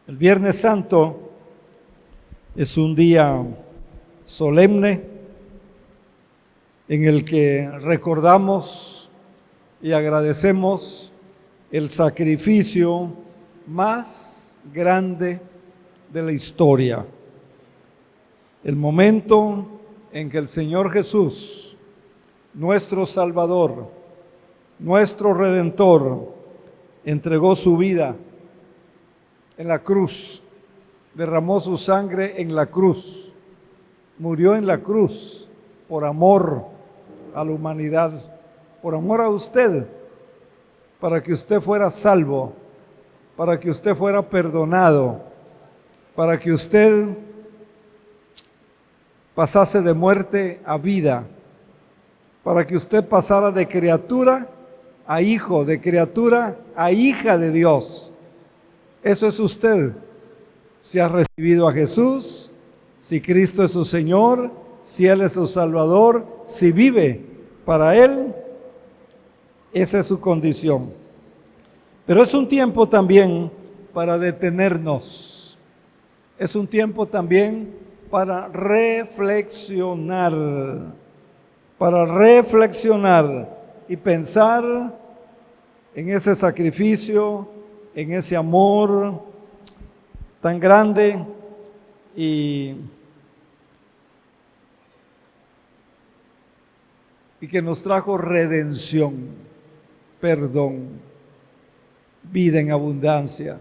El Viernes Santo es un día solemne en el que recordamos y agradecemos el sacrificio más grande de la historia. El momento en que el Señor Jesús, nuestro Salvador, nuestro Redentor, entregó su vida en la cruz, derramó su sangre en la cruz, murió en la cruz por amor a la humanidad, por amor a usted, para que usted fuera salvo, para que usted fuera perdonado, para que usted pasase de muerte a vida, para que usted pasara de criatura a hijo, de criatura a hija de Dios. Eso es usted, si ha recibido a Jesús, si Cristo es su Señor, si Él es su Salvador, si vive para Él, esa es su condición. Pero es un tiempo también para detenernos, es un tiempo también para reflexionar y pensar en ese sacrificio, en ese amor tan grande y que nos trajo redención, perdón, vida en abundancia,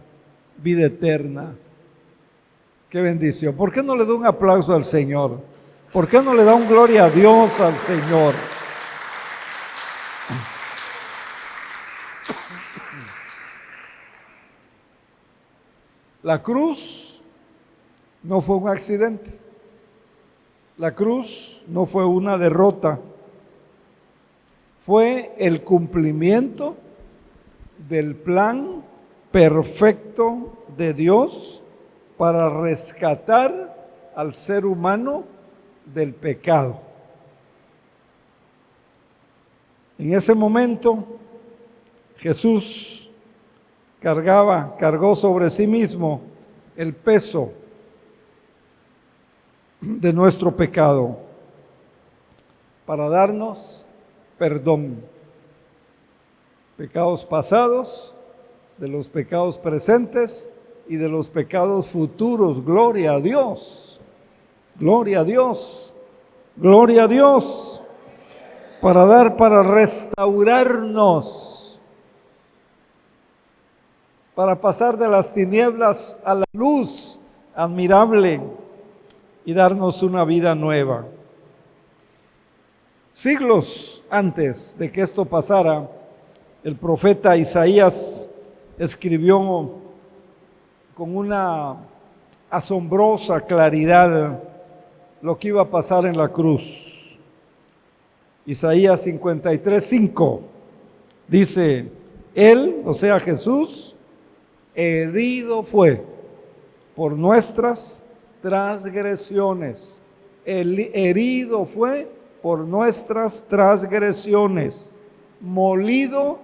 vida eterna. Qué bendición. ¿Por qué no le da un aplauso al Señor? ¿Por qué no le da un gloria a Dios al Señor? La cruz no fue un accidente. La cruz no fue una derrota. Fue el cumplimiento del plan perfecto de Dios para rescatar al ser humano del pecado. En ese momento, Jesús cargó sobre sí mismo el peso de nuestro pecado para darnos perdón. Pecados pasados, de los pecados presentes y de los pecados futuros. Gloria a Dios, gloria a Dios, gloria a Dios, para restaurarnos, para pasar de las tinieblas a la luz admirable y darnos una vida nueva. Siglos antes de que esto pasara, el profeta Isaías escribió con una asombrosa claridad lo que iba a pasar en la cruz. Isaías 53:5 dice: Él, o sea Jesús, herido fue por nuestras transgresiones. Herido fue por nuestras transgresiones, molido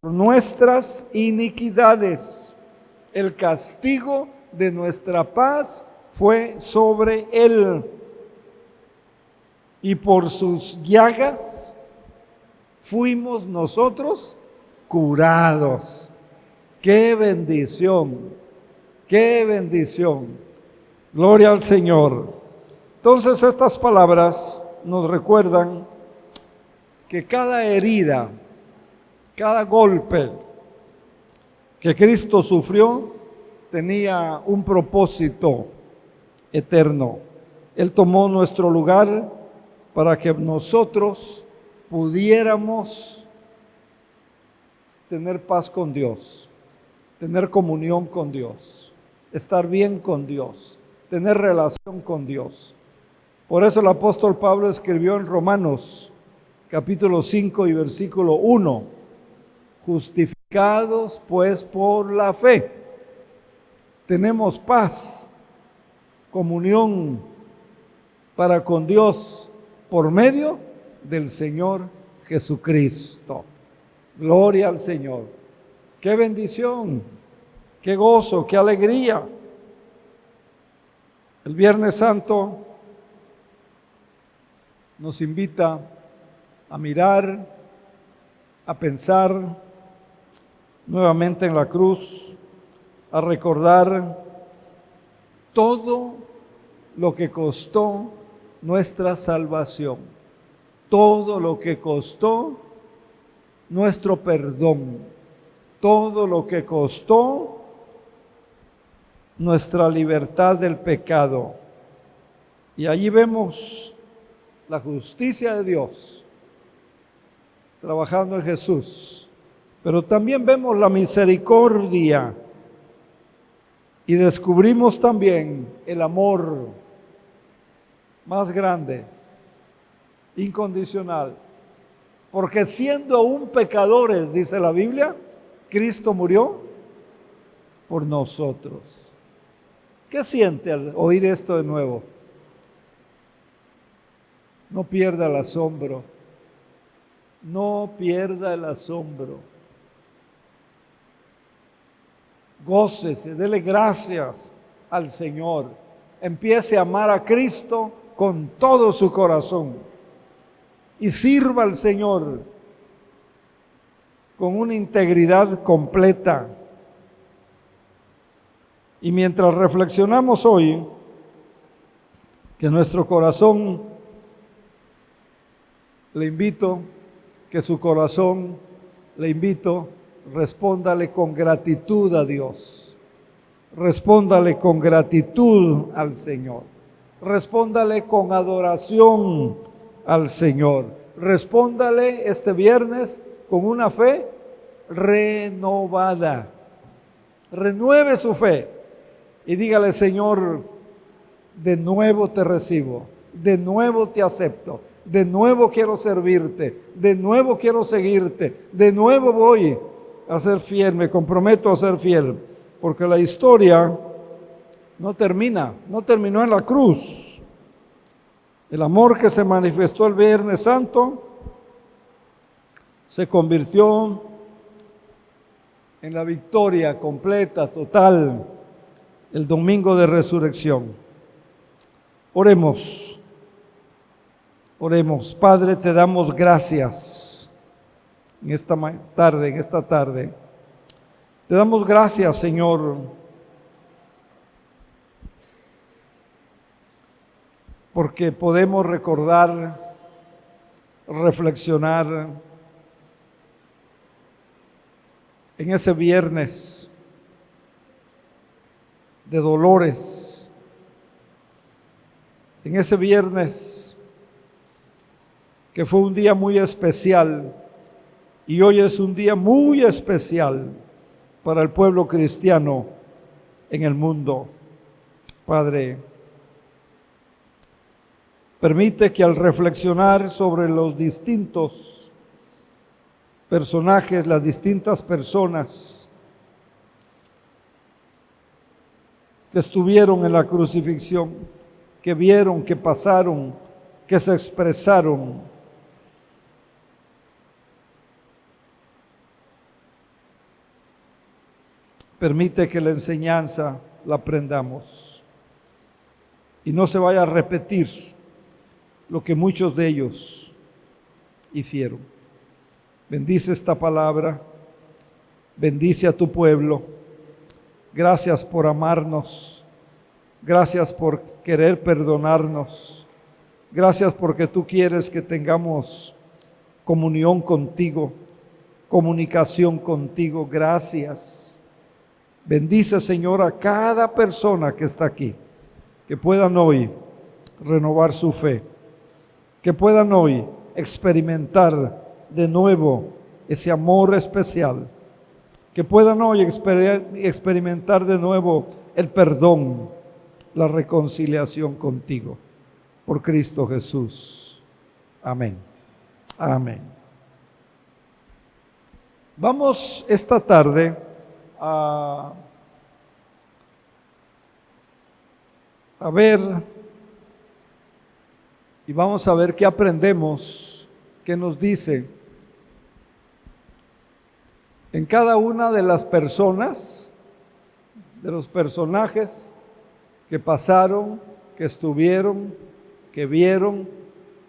por nuestras iniquidades. El castigo de nuestra paz fue sobre él, y por sus llagas fuimos nosotros curados. ¡Qué bendición! ¡Qué bendición! Gloria al Señor. Entonces estas palabras nos recuerdan que cada herida, cada golpe que Cristo sufrió tenía un propósito eterno. Él tomó nuestro lugar para que nosotros pudiéramos tener paz con Dios, tener comunión con Dios, estar bien con Dios, tener relación con Dios. Por eso el apóstol Pablo escribió en Romanos capítulo 5 y versículo 1: justificados pues por la fe, tenemos paz, comunión para con Dios por medio del Señor Jesucristo. Gloria al Señor. Qué bendición, qué gozo, qué alegría El Viernes Santo nos invita a mirar, a pensar nuevamente en la cruz, a recordar todo lo que costó nuestra salvación, todo lo que costó nuestro perdón, todo lo que costó nuestra libertad del pecado. Y allí vemos la justicia de Dios trabajando en Jesús, pero también vemos la misericordia y descubrimos también el amor más grande, incondicional, porque siendo aún pecadores, dice la Biblia, Cristo murió por nosotros. ¿Qué siente al oír esto de nuevo? No pierda el asombro. No pierda el asombro. Gócese, dele gracias al Señor. Empiece a amar a Cristo con todo su corazón y sirva al Señor con una integridad completa. Y mientras reflexionamos hoy, que nuestro corazón, le invito, que su corazón, le invito, respóndale con gratitud a Dios. Respóndale con gratitud al Señor. Respóndale con adoración al Señor. Respóndale este viernes con una fe renovada. Renueve su fe y dígale: Señor, de nuevo te recibo, de nuevo te acepto, de nuevo quiero servirte, de nuevo quiero seguirte, de nuevo voy a ser fiel, me comprometo a ser fiel, porque la historia no terminó en la cruz. El amor que se manifestó el Viernes Santo se convirtió en la victoria completa, total, el domingo de resurrección. Oremos, oremos. Padre, te damos gracias en esta tarde. Te damos gracias, Señor, porque podemos recordar, reflexionar en ese viernes de dolores, en ese viernes que fue un día muy especial, y hoy es un día muy especial para el pueblo cristiano en el mundo. Padre, permite que al reflexionar sobre los distintos personajes, las distintas personas que estuvieron en la crucifixión, que vieron, que pasaron, que se expresaron, permite que la enseñanza la aprendamos y no se vaya a repetir lo que muchos de ellos hicieron. Bendice esta palabra, bendice a tu pueblo. Gracias por amarnos, gracias por querer perdonarnos, gracias porque tú quieres que tengamos comunión contigo, comunicación contigo. Gracias. Bendice, Señor, a cada persona que está aquí, que puedan hoy renovar su fe, que puedan hoy experimentar de nuevo ese amor especial, que puedan hoy experimentar de nuevo el perdón, la reconciliación contigo, por Cristo Jesús. Amén. Amén. Vamos esta tarde a ver y vamos a ver qué aprendemos, qué nos dice en cada una de las personas, de los personajes que pasaron que estuvieron, que vieron,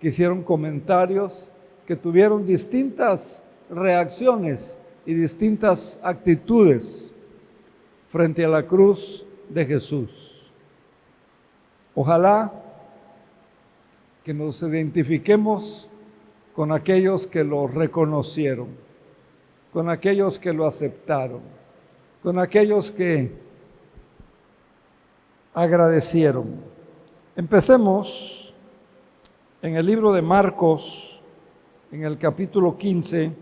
que hicieron comentarios, que tuvieron distintas reacciones y distintas actitudes frente a la cruz de Jesús. Ojalá que nos identifiquemos con aquellos que lo reconocieron, con aquellos que lo aceptaron, con aquellos que agradecieron. Empecemos en el libro de Marcos, en el capítulo 15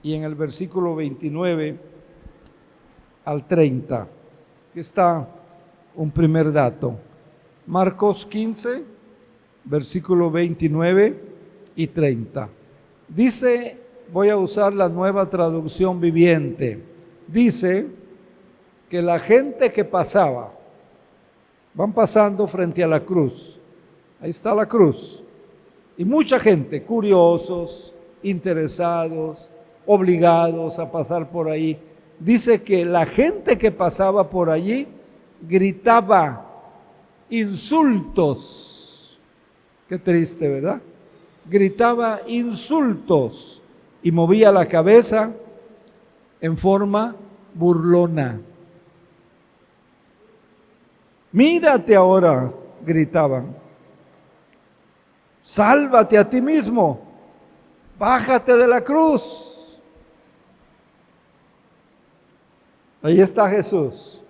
y en el versículo 29 al 30. Aquí está un primer dato. Marcos 15, versículo 29 y 30. Dice, voy a usar la Nueva Traducción Viviente. Dice que la gente que pasaba, van pasando frente a la cruz. Ahí está la cruz. Y mucha gente, curiosos, interesados, obligados a pasar por ahí. Dice que la gente que pasaba por allí gritaba insultos. Qué triste, ¿verdad? Gritaba insultos y movía la cabeza en forma burlona. Mírate ahora, gritaban. Sálvate a ti mismo. Bájate de la cruz. Ahí está Jesús,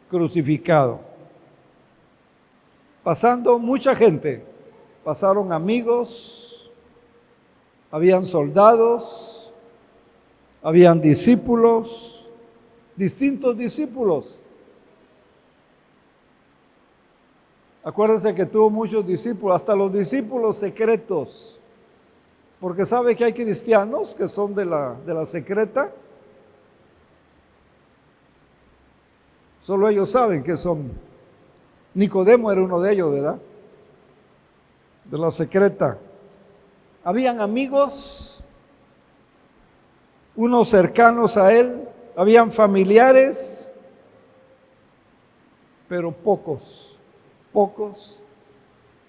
crucificado. Pasando mucha gente. Pasaron amigos, habían soldados, habían discípulos, distintos discípulos. Acuérdense que tuvo muchos discípulos, hasta los discípulos secretos, porque sabe que hay cristianos que son de la secreta. Solo ellos saben que son. Nicodemo era uno de ellos, ¿verdad? De la secreta. Habían amigos, unos cercanos a él, habían familiares, pero pocos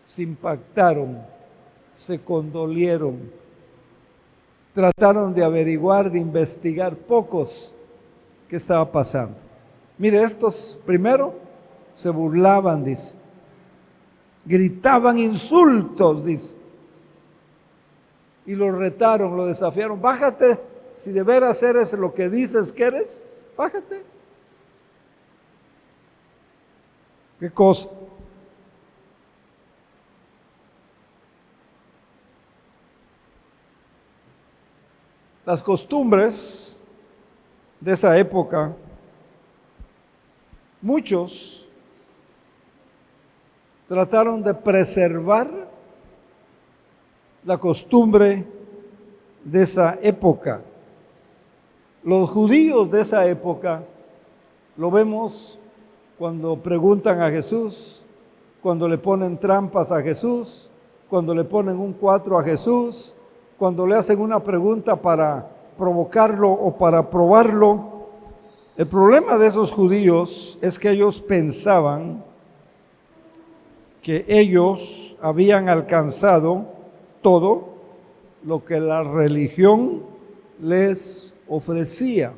se impactaron, se condolieron, trataron de averiguar, de investigar, pocos qué estaba pasando. Mire, estos primero se burlaban, dice, gritaban insultos, dice, y lo retaron, lo desafiaron. Bájate, si de veras eres lo que dices que eres, bájate. ¿Qué cosa? Las costumbres de esa época, muchos trataron de preservar la costumbre de esa época. Los judíos de esa época, lo vemos cuando preguntan a Jesús, cuando le ponen trampas a Jesús, cuando le ponen un 4 a Jesús, cuando le hacen una pregunta para provocarlo o para probarlo. El problema de esos judíos es que ellos pensaban que ellos habían alcanzado todo lo que la religión les ofrecía.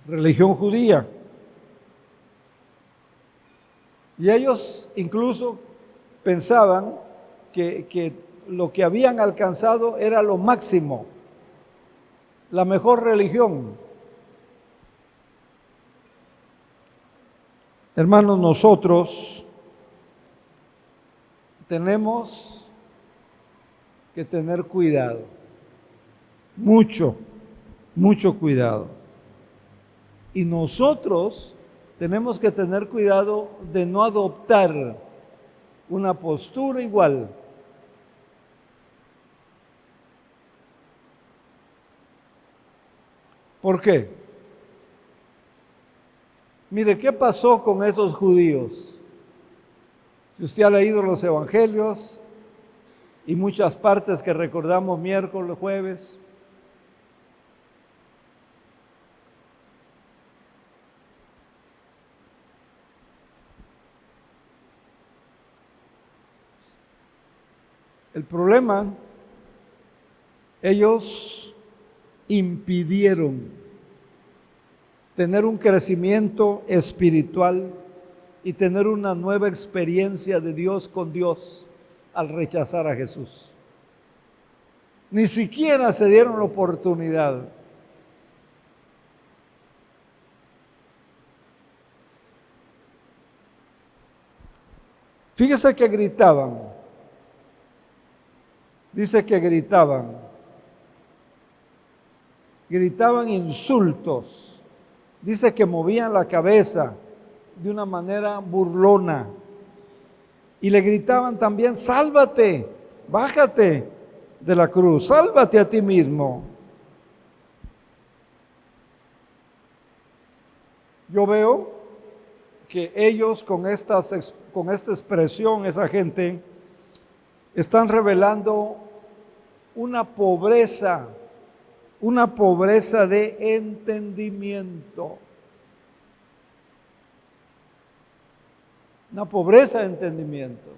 Religión judía. Y ellos incluso pensaban que lo que habían alcanzado era lo máximo, la mejor religión. Hermanos, nosotros tenemos que tener cuidado, mucho cuidado. Y nosotros tenemos que tener cuidado de no adoptar una postura igual. ¿Por qué? Mire, ¿qué pasó con esos judíos? Si usted ha leído los evangelios y muchas partes que recordamos miércoles, jueves, El problema, ellos impidieron tener un crecimiento espiritual y tener una nueva experiencia de Dios con Dios al rechazar a Jesús. Ni siquiera se dieron la oportunidad. Fíjese que gritaban. Dice que gritaban. Gritaban insultos. Dice que movían la cabeza de una manera burlona. Y le gritaban también: sálvate, bájate de la cruz, sálvate a ti mismo. Yo veo que ellos con esta expresión, esa gente, están revelando una pobreza de entendimiento. Una pobreza de entendimiento.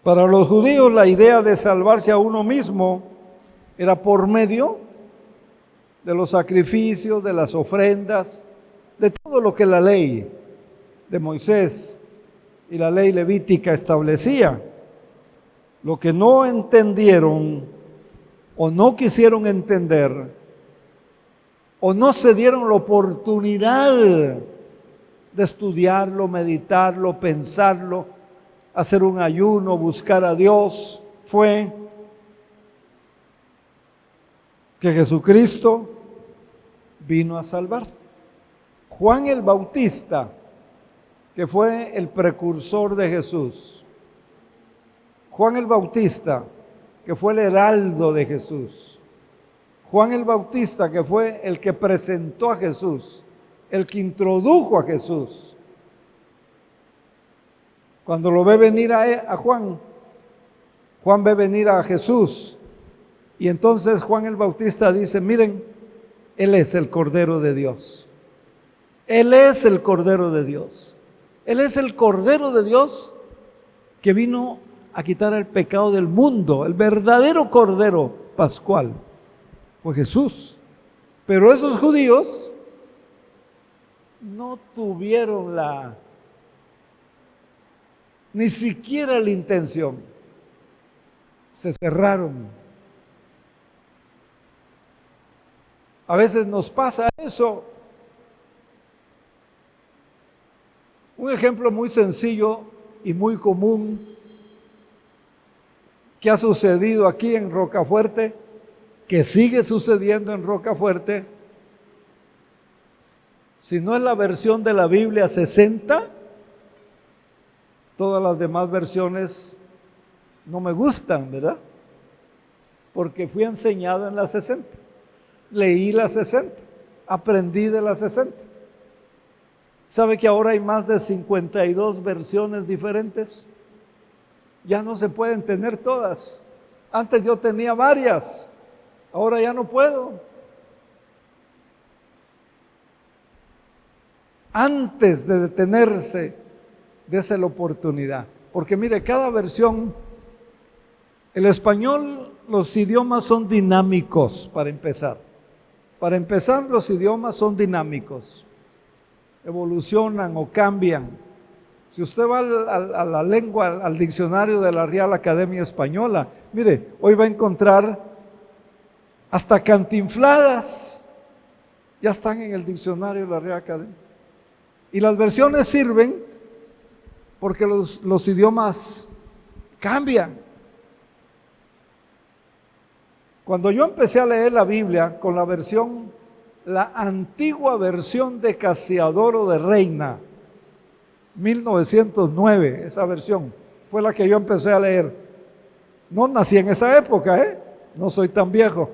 Para los judíos la idea de salvarse a uno mismo era por medio de los sacrificios, de las ofrendas, de todo lo que la ley de Moisés y la ley levítica establecía. Lo que no entendieron o no quisieron entender o no se dieron la oportunidad de estudiarlo, meditarlo, pensarlo, hacer un ayuno, buscar a Dios, fue que Jesucristo vino a salvar. Juan el Bautista, que fue el precursor de Jesús. Juan el Bautista, que fue el heraldo de Jesús. Juan el Bautista, que fue el que presentó a Jesús, el que introdujo a Jesús. Cuando lo ve venir a Juan, Juan ve venir a Jesús. Y entonces Juan el Bautista dice: miren, Él es el Cordero de Dios. Él es el Cordero de Dios. Él es el Cordero de Dios que vino a quitar el pecado del mundo. El verdadero Cordero pascual fue Jesús. Pero esos judíos no tuvieron ni siquiera la intención. Se cerraron. A veces nos pasa eso. Un ejemplo muy sencillo y muy común que ha sucedido aquí en Rocafuerte, que sigue sucediendo en Rocafuerte. Si no es la versión de la Biblia 60, todas las demás versiones no me gustan, ¿verdad? Porque fui enseñado en la 60, leí la 60, aprendí de la 60. ¿Sabe que ahora hay más de 52 versiones diferentes? Ya no se pueden tener todas. Antes yo tenía varias, ahora ya no puedo. Antes de detenerse, dese la oportunidad. Porque mire, cada versión, el español, los idiomas son dinámicos para empezar. Para empezar, los idiomas son dinámicos. Evolucionan o cambian. Si usted va a la lengua, al diccionario de la Real Academia Española, mire, hoy va a encontrar hasta cantinfladas. Ya están en el diccionario de la Real Academia. Y las versiones sirven porque los idiomas cambian. Cuando yo empecé a leer la Biblia con la antigua versión de Casiodoro de Reina, 1909, esa versión fue la que yo empecé a leer. No nací en esa época, no soy tan viejo.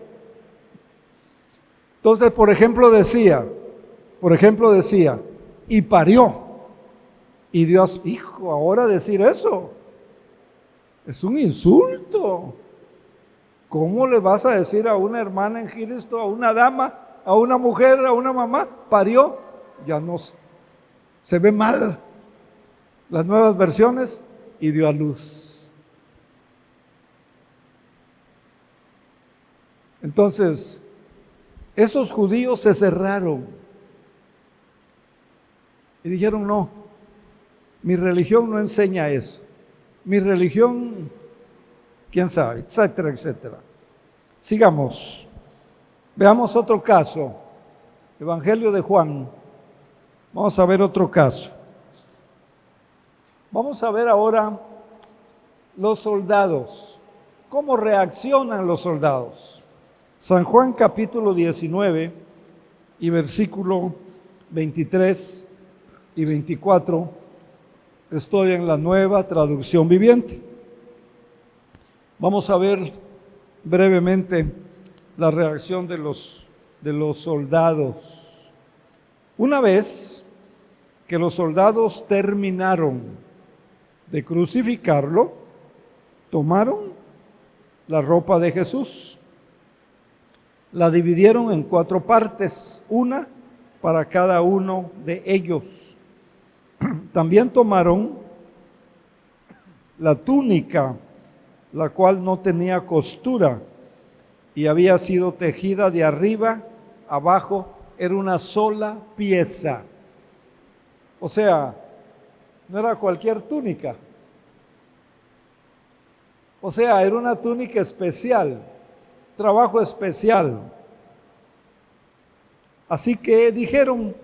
Entonces, por ejemplo decía, y parió. Y Dios, hijo, ahora decir eso es un insulto. ¿Cómo le vas a decir a una hermana en Cristo, a una dama, a una mujer, a una mamá, parió, ya no se ve mal. Las nuevas versiones, y dio a luz. Entonces, esos judíos se cerraron y dijeron, no, mi religión no enseña eso. Mi religión, quién sabe, etcétera, etcétera. Sigamos. Veamos otro caso. Evangelio de Juan. Vamos a ver otro caso. Vamos a ver ahora los soldados. ¿Cómo reaccionan los soldados? San Juan capítulo 19 y versículo 23 y 24. Estoy en la Nueva Traducción Viviente. Vamos a ver brevemente la reacción de los soldados. Una vez que los soldados terminaron de crucificarlo, tomaron la ropa de Jesús, la dividieron en 4 partes, una para cada uno de ellos. También tomaron la túnica, la cual no tenía costura y había sido tejida de arriba abajo, era una sola pieza. O sea, no era cualquier túnica. O sea, era una túnica especial, trabajo especial. Así que dijeron,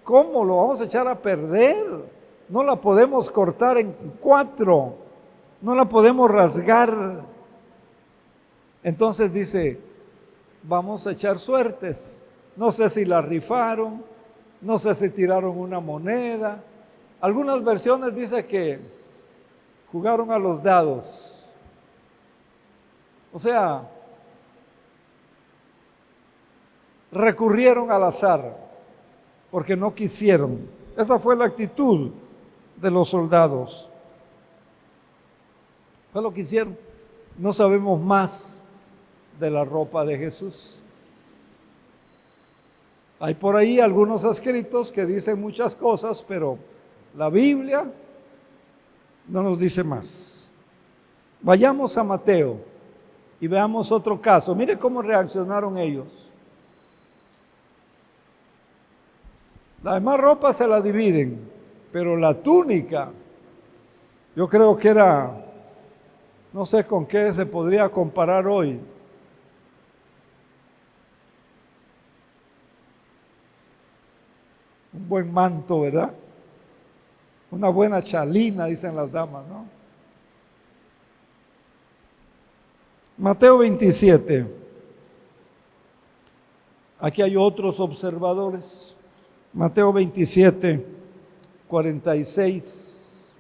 ¿cómo lo vamos a echar a perder? No la podemos cortar en 4, no la podemos rasgar. Entonces dice, vamos a echar suertes. No sé si la rifaron, no sé si tiraron una moneda. Algunas versiones dicen que jugaron a los dados. O sea, recurrieron al azar, porque no quisieron. Esa fue la actitud de los soldados. Fue lo que hicieron. No sabemos más de la ropa de Jesús. Hay por ahí algunos escritos que dicen muchas cosas, pero la Biblia no nos dice más. Vayamos a Mateo y veamos otro caso. Mire cómo reaccionaron ellos. La demás ropa se la dividen, pero la túnica, yo creo que era, no sé con qué se podría comparar hoy. Un buen manto, ¿verdad? Una buena chalina, dicen las damas, ¿no? Mateo 27. Aquí hay otros observadores. Mateo 27, 46.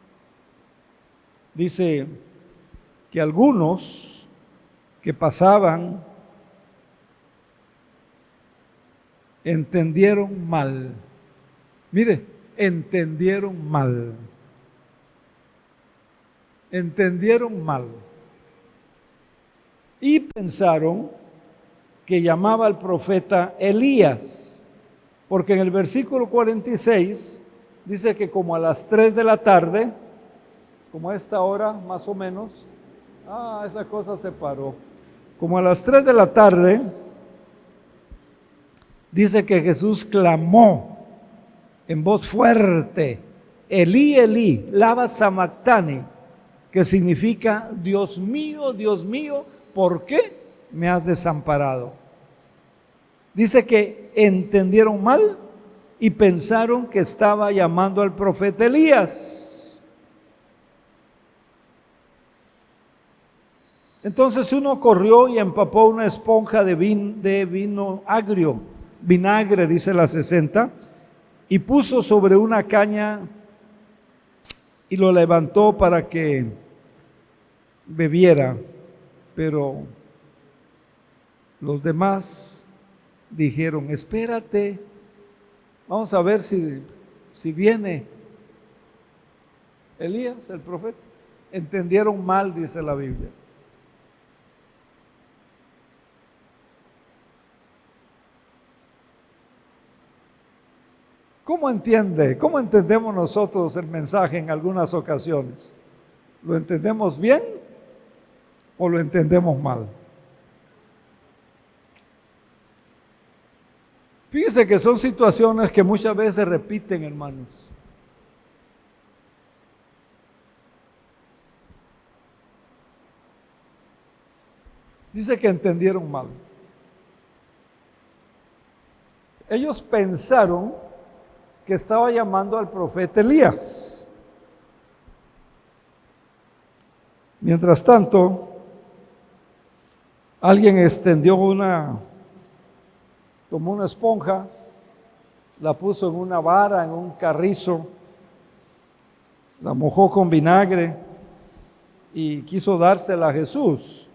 Dice que algunos que pasaban entendieron mal. Mire, entendieron mal. Entendieron mal. Y pensaron que llamaba al profeta Elías, porque en el versículo 46 dice que como a las 3 de la tarde, como a esta hora más o menos, esa cosa se paró. Como a las 3 de la tarde, dice que Jesús clamó en voz fuerte, Elí, Elí, lama sabactani, que significa, Dios mío, ¿por qué me has desamparado? Dice que entendieron mal y pensaron que estaba llamando al profeta Elías. Entonces uno corrió y empapó una esponja de vino agrio, vinagre, dice la 60, y puso sobre una caña y lo levantó para que bebiera. Pero los demás dijeron, espérate, vamos a ver si viene Elías, el profeta. Entendieron mal, dice la Biblia. ¿Cómo entiende? ¿Cómo entendemos nosotros el mensaje en algunas ocasiones? ¿Lo entendemos bien o lo entendemos mal? Fíjese que son situaciones que muchas veces se repiten, hermanos. Dice que entendieron mal. Ellos pensaron que estaba llamando al profeta Elías. Mientras tanto, alguien extendió tomó una esponja, la puso en una vara, en un carrizo, la mojó con vinagre y quiso dársela a Jesús.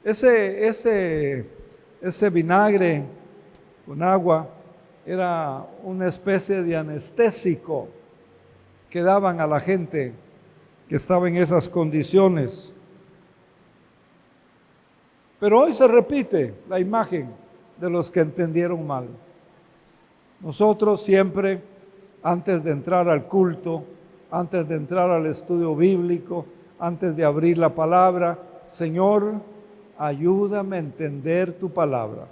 Ese vinagre con agua era una especie de anestésico que daban a la gente que estaba en esas condiciones. Pero hoy se repite la imagen de los que entendieron mal. Nosotros siempre, antes de entrar al culto, antes de entrar al estudio bíblico, antes de abrir la palabra, Señor, ayúdame a entender tu palabra.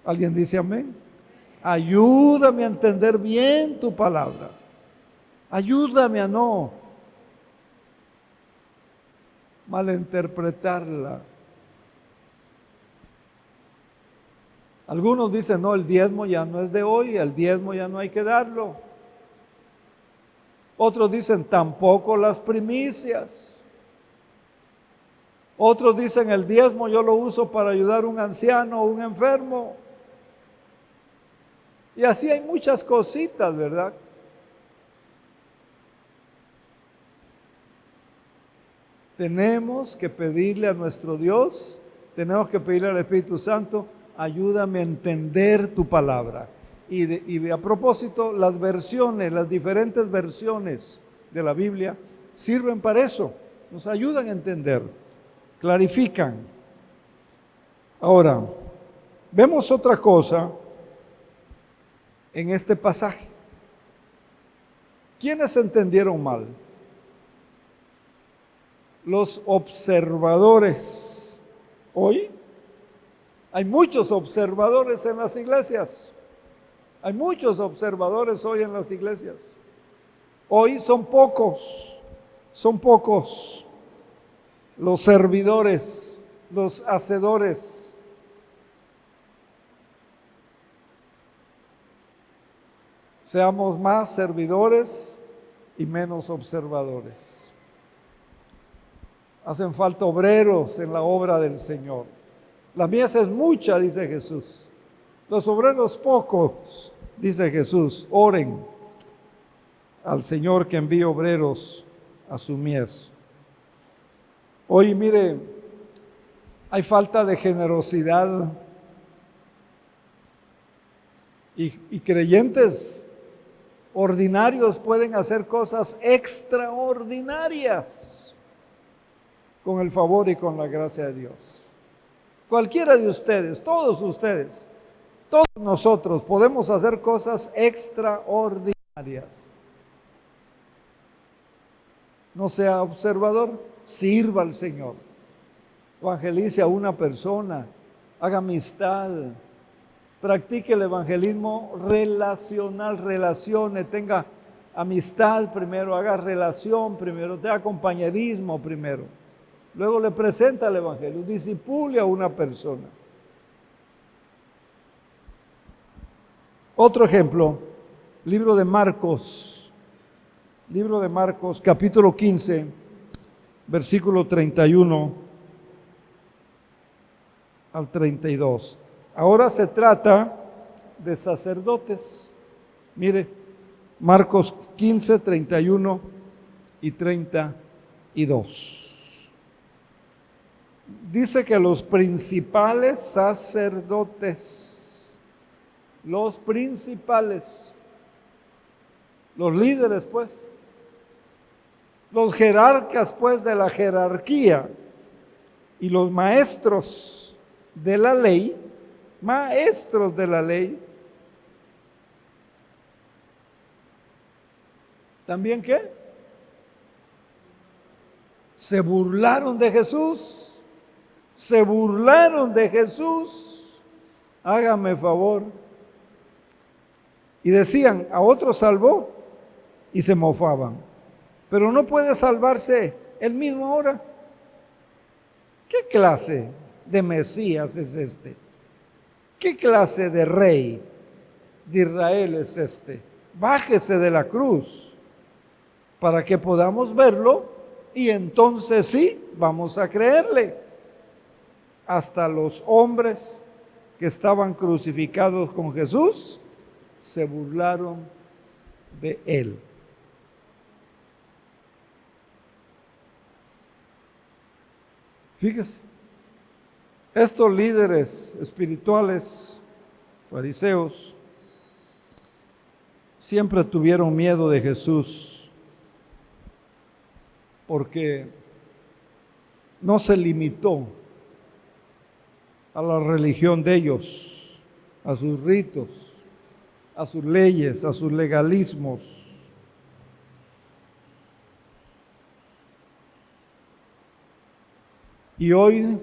¿Alguien dice amén? Ayúdame a entender bien tu palabra. Ayúdame a no malinterpretarla. Algunos dicen, no, el diezmo ya no es de hoy, el diezmo ya no hay que darlo. Otros dicen, tampoco las primicias. Otros dicen, el diezmo yo lo uso para ayudar a un anciano o un enfermo. Y así hay muchas cositas, ¿verdad? Tenemos que pedirle a nuestro Dios, tenemos que pedirle al Espíritu Santo, ayúdame a entender tu palabra. Y a propósito, las versiones, las diferentes versiones de la Biblia sirven para eso, nos ayudan a entender, clarifican. Ahora, vemos otra cosa en este pasaje. ¿Quiénes entendieron mal? Los observadores. Hoy hay muchos observadores en las iglesias. Hay muchos observadores hoy en las iglesias. Hoy son pocos los servidores, los hacedores. Seamos más servidores y menos observadores. Hacen falta obreros en la obra del Señor. La mies es mucha, dice Jesús. Los obreros pocos, dice Jesús. Oren al Señor que envíe obreros a su mies. Hoy, mire, hay falta de generosidad. Y creyentes ordinarios pueden hacer cosas extraordinarias con el favor y con la gracia de Dios. Cualquiera de ustedes, todos nosotros podemos hacer cosas extraordinarias. No sea observador, sirva al Señor. Evangelice a una persona, haga amistad, practique el evangelismo relacional, relacione, tenga amistad primero, haga relación primero, tenga compañerismo primero. Luego le presenta el evangelio, disipule a una persona. Otro ejemplo, libro de Marcos, capítulo 15, versículo 31 al 32. Ahora se trata de sacerdotes. Mire, Marcos 15, 31 y 32. Dice que los principales sacerdotes, los líderes pues, los jerarcas pues de la jerarquía y los maestros de la ley, ¿También qué? Se burlaron de Jesús. Se burlaron de Jesús. Hágame favor. Y decían, a otro salvó, y se mofaban. Pero no puede salvarse él mismo ahora. ¿Qué clase de Mesías es este? ¿Qué clase de rey de Israel es este? Bájese de la cruz para que podamos verlo y entonces sí, vamos a creerle. Hasta los hombres que estaban crucificados con Jesús se burlaron de él. Fíjese, estos líderes espirituales, fariseos, siempre tuvieron miedo de Jesús porque no se limitó a la religión de ellos, a sus ritos, a sus leyes, a sus legalismos. Y hoy,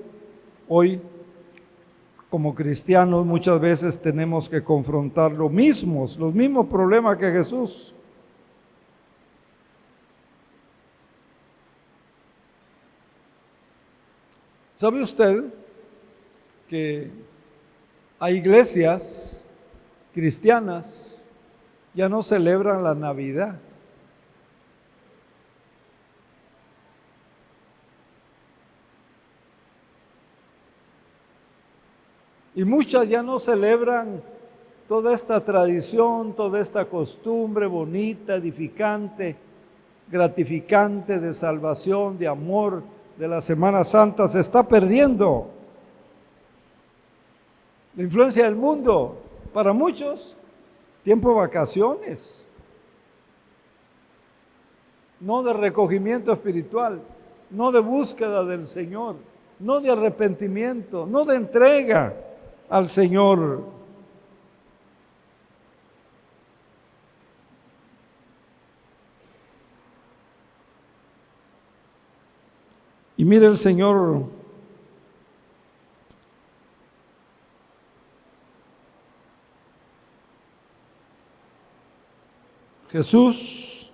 como cristianos, muchas veces tenemos que confrontar los mismos problemas que Jesús. ¿Sabe usted que hay iglesias cristianas ya no celebran la Navidad? Y muchas ya no celebran toda esta tradición, toda esta costumbre bonita, edificante, gratificante de salvación, de amor, de la Semana Santa. Se está perdiendo. La influencia del mundo, para muchos, tiempo de vacaciones, no de recogimiento espiritual, no de búsqueda del Señor, no de arrepentimiento, no de entrega al Señor. Y mire, el Señor Jesús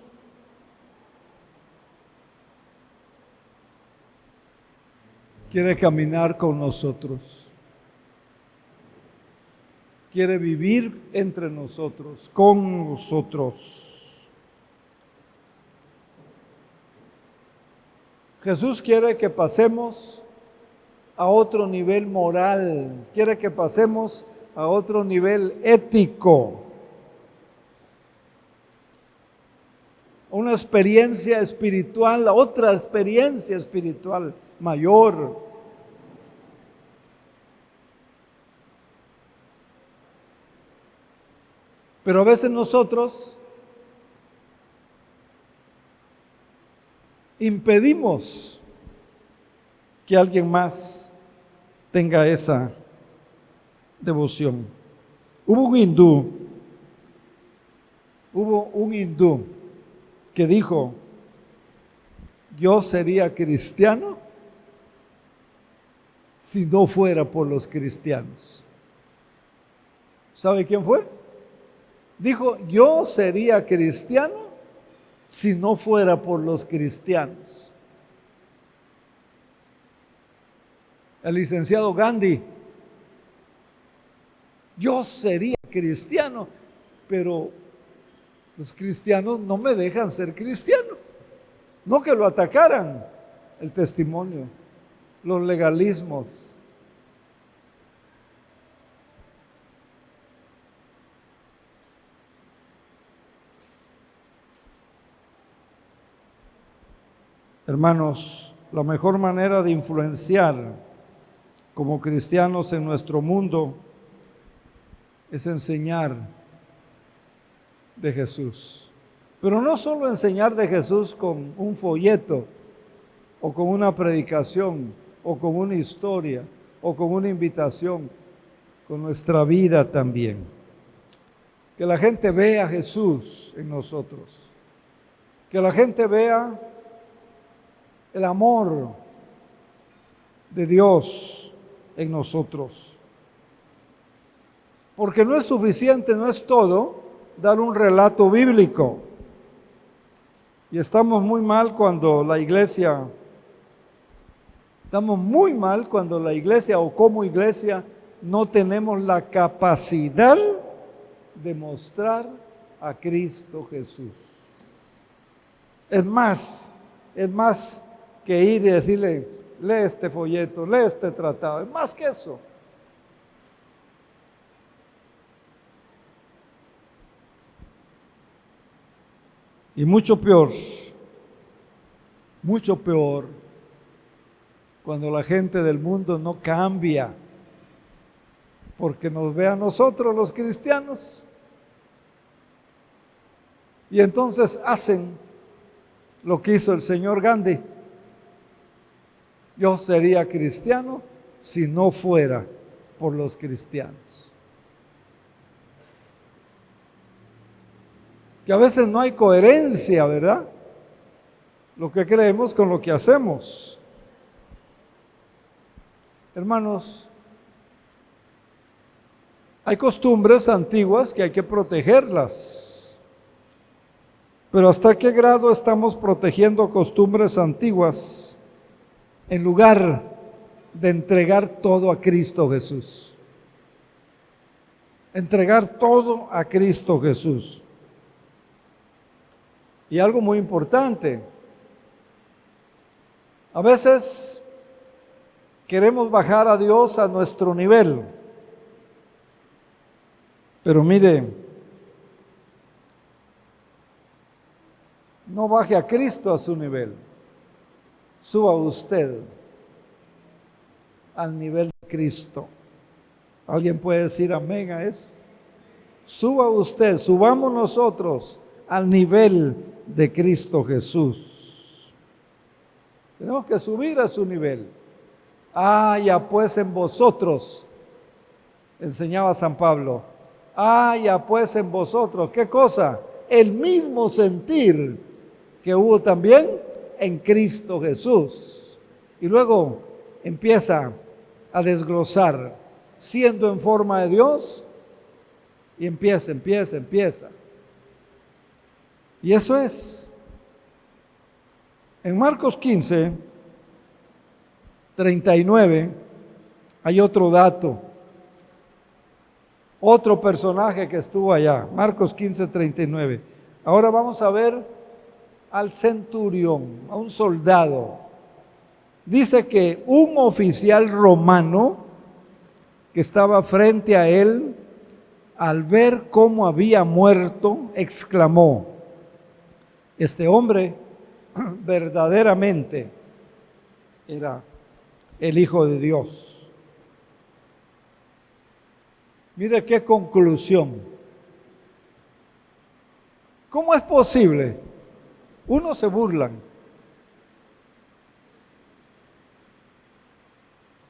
quiere caminar con nosotros. Quiere vivir entre nosotros, con nosotros. Jesús quiere que pasemos a otro nivel moral, quiere que pasemos a otro nivel ético, una experiencia espiritual, otra experiencia espiritual mayor. Pero a veces nosotros impedimos que alguien más tenga esa devoción. Hubo un hindú que dijo: yo sería cristiano si no fuera por los cristianos. ¿Sabe quién fue? Dijo: yo sería cristiano si no fuera por los cristianos. El licenciado Gandhi: yo sería cristiano, pero los cristianos no me dejan ser cristiano. No que lo atacaran, el testimonio, los legalismos. Hermanos, la mejor manera de influenciar como cristianos en nuestro mundo es enseñar de Jesús. Pero no solo enseñar de Jesús con un folleto o con una predicación o con una historia o con una invitación, con nuestra vida también. Que la gente vea a Jesús en nosotros. Que la gente vea el amor de Dios en nosotros. Porque no es suficiente, no es todo dar un relato bíblico. Y estamos muy mal cuando la iglesia o como iglesia no tenemos la capacidad de mostrar a Cristo Jesús. Es más que ir y decirle, lee este folleto, lee este tratado. Es más que eso. Y mucho peor, cuando la gente del mundo no cambia, porque nos ve a nosotros los cristianos, y entonces hacen lo que hizo el señor Gandhi. Yo sería cristiano si no fuera por los cristianos. Que a veces no hay coherencia, ¿verdad? Lo que creemos con lo que hacemos. Hermanos, hay costumbres antiguas que hay que protegerlas. Pero ¿hasta qué grado estamos protegiendo costumbres antiguas en lugar de entregar todo a Cristo Jesús? Entregar todo a Cristo Jesús. Y algo muy importante, a veces queremos bajar a Dios a nuestro nivel, pero mire, no baje a Cristo a su nivel, suba usted al nivel de Cristo. ¿Alguien puede decir amén a eso? Suba usted, subamos nosotros al nivel de Cristo Jesús. Tenemos que subir a su nivel. Ya pues en vosotros, enseñaba San Pablo, ya pues en vosotros, ¿qué cosa? El mismo sentir que hubo también en Cristo Jesús. Y luego empieza a desglosar, siendo en forma de Dios, y empieza. Y eso es. En Marcos 15, 39, hay otro dato. Otro personaje que estuvo allá. Marcos 15, 39. Ahora vamos a ver al centurión, a un soldado. Dice que un oficial romano que estaba frente a él, al ver cómo había muerto, exclamó: este hombre verdaderamente era el Hijo de Dios. Mire qué conclusión. ¿Cómo es posible? Unos se burlan.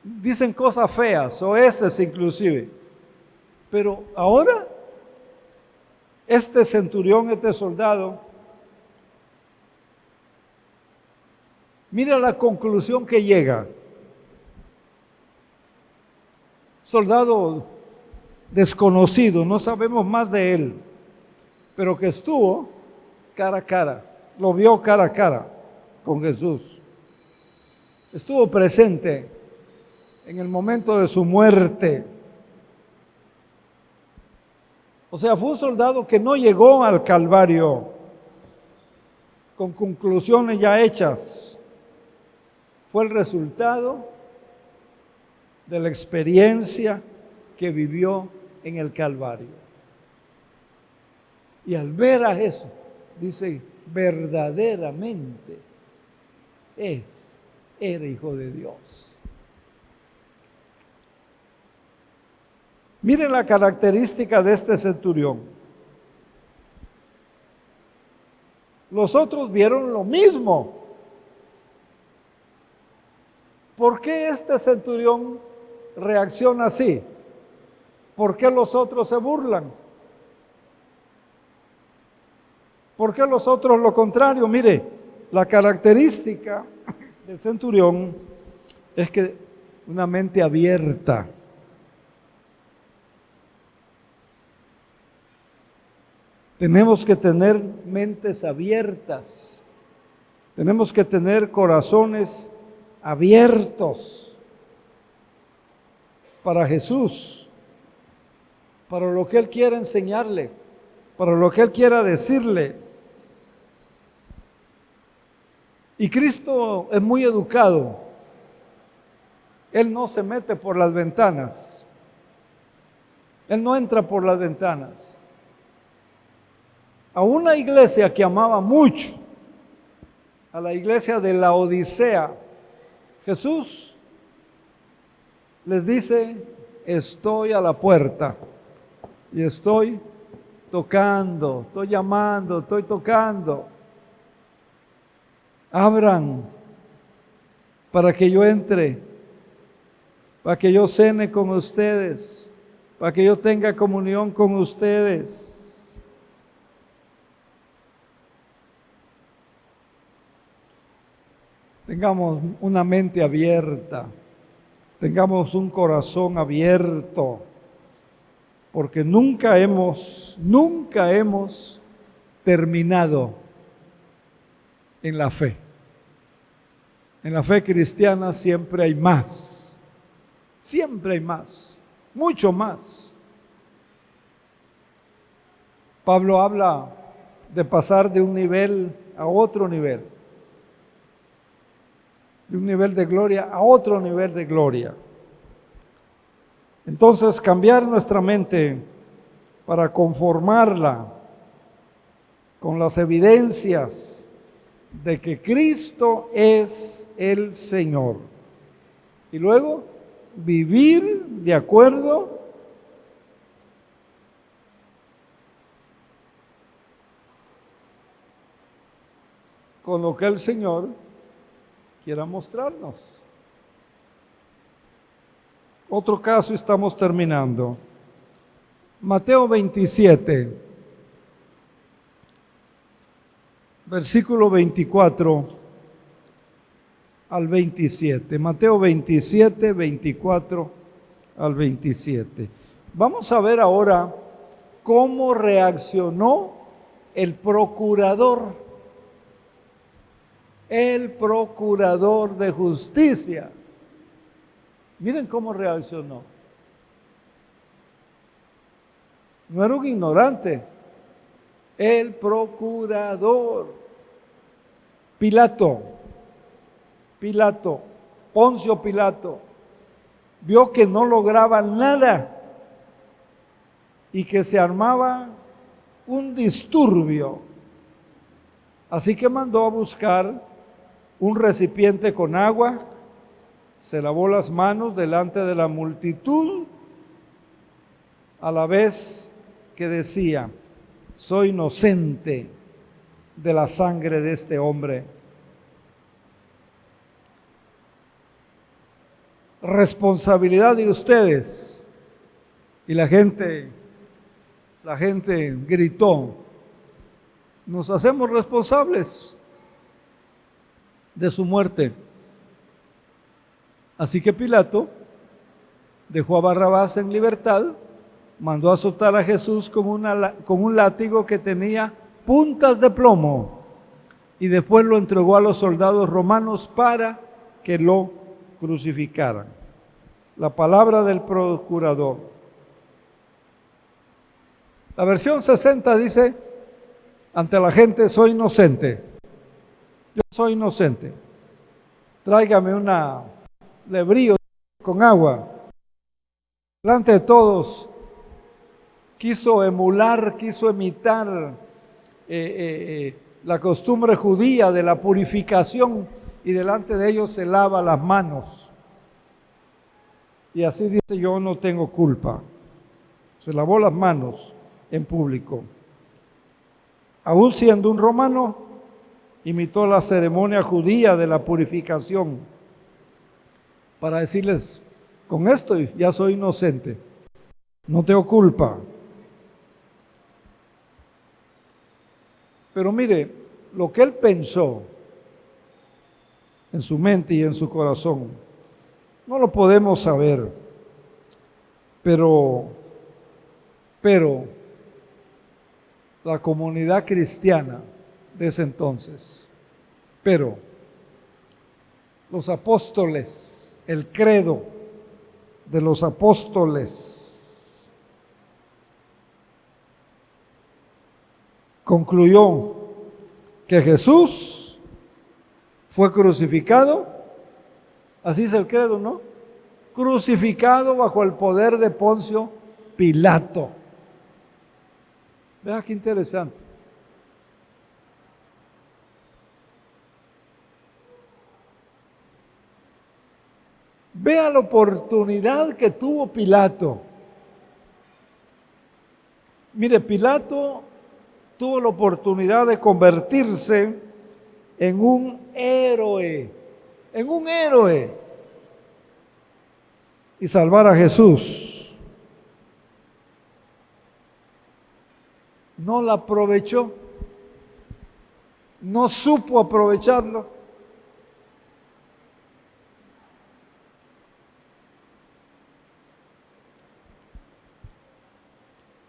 Dicen cosas feas, soeces inclusive. Pero ahora, este centurión, este soldado, mira la conclusión que llega. Soldado desconocido, no sabemos más de él, pero que estuvo cara a cara, lo vio cara a cara con Jesús. Estuvo presente en el momento de su muerte. O sea, fue un soldado que no llegó al Calvario con conclusiones ya hechas. Fue el resultado de la experiencia que vivió en el Calvario. Y al ver a eso, dice, verdaderamente era Hijo de Dios. Miren la característica de este centurión. Los otros vieron lo mismo. ¿Por qué este centurión reacciona así? ¿Por qué los otros se burlan? ¿Por qué los otros lo contrario? Mire, la característica del centurión es que una mente abierta. Tenemos que tener mentes abiertas. Tenemos que tener corazones abiertos para Jesús, para lo que Él quiera enseñarle, para lo que Él quiera decirle. Y Cristo es muy educado. Él no se mete por las ventanas. Él no entra por las ventanas. A una iglesia que amaba mucho, a la iglesia de la Odisea, Jesús les dice: estoy a la puerta y estoy tocando, estoy llamando, estoy tocando. Abran para que yo entre, para que yo cene con ustedes, para que yo tenga comunión con ustedes. Tengamos una mente abierta, tengamos un corazón abierto, porque nunca hemos terminado en la fe. En la fe cristiana siempre hay más, mucho más. Pablo habla de pasar de un nivel a otro nivel, de un nivel de gloria a otro nivel de gloria. Entonces, cambiar nuestra mente para conformarla con las evidencias de que Cristo es el Señor. Y luego, vivir de acuerdo con lo que el Señor quiera mostrarnos. Otro caso, estamos terminando. Mateo 27, versículo 24 al 27. Mateo 27, 24 al 27. Vamos a ver ahora cómo reaccionó el procurador de justicia. Miren cómo reaccionó. No era un ignorante, el procurador. Pilato, Poncio Pilato, vio que no lograba nada y que se armaba un disturbio. Así que mandó a buscar un recipiente con agua, se lavó las manos delante de la multitud, a la vez que decía: soy inocente de la sangre de este hombre. Responsabilidad de ustedes. Y la gente gritó: nos hacemos responsables de su muerte. Así que Pilato dejó a Barrabás en libertad, mandó a azotar a Jesús con un látigo que tenía puntas de plomo y después lo entregó a los soldados romanos para que lo crucificaran. La palabra del procurador. La versión 60 dice: ante la gente soy inocente. Yo soy inocente. Tráigame una lebrío con agua. Delante de todos quiso imitar la costumbre judía de la purificación, y delante de ellos se lava las manos. Y así dice: yo no tengo culpa. Se lavó las manos en público. Aún siendo un romano, imitó la ceremonia judía de la purificación para decirles: con esto ya soy inocente, no tengo culpa. Pero mire, lo que él pensó en su mente y en su corazón, no lo podemos saber, pero la comunidad cristiana de ese entonces, pero los apóstoles, el credo de los apóstoles, concluyó que Jesús fue crucificado, así es el credo, ¿no? Crucificado bajo el poder de Poncio Pilato. Vea qué interesante. Vea la oportunidad que tuvo Pilato. Mire, Pilato tuvo la oportunidad de convertirse en un héroe, y salvar a Jesús. No la aprovechó, no supo aprovecharlo.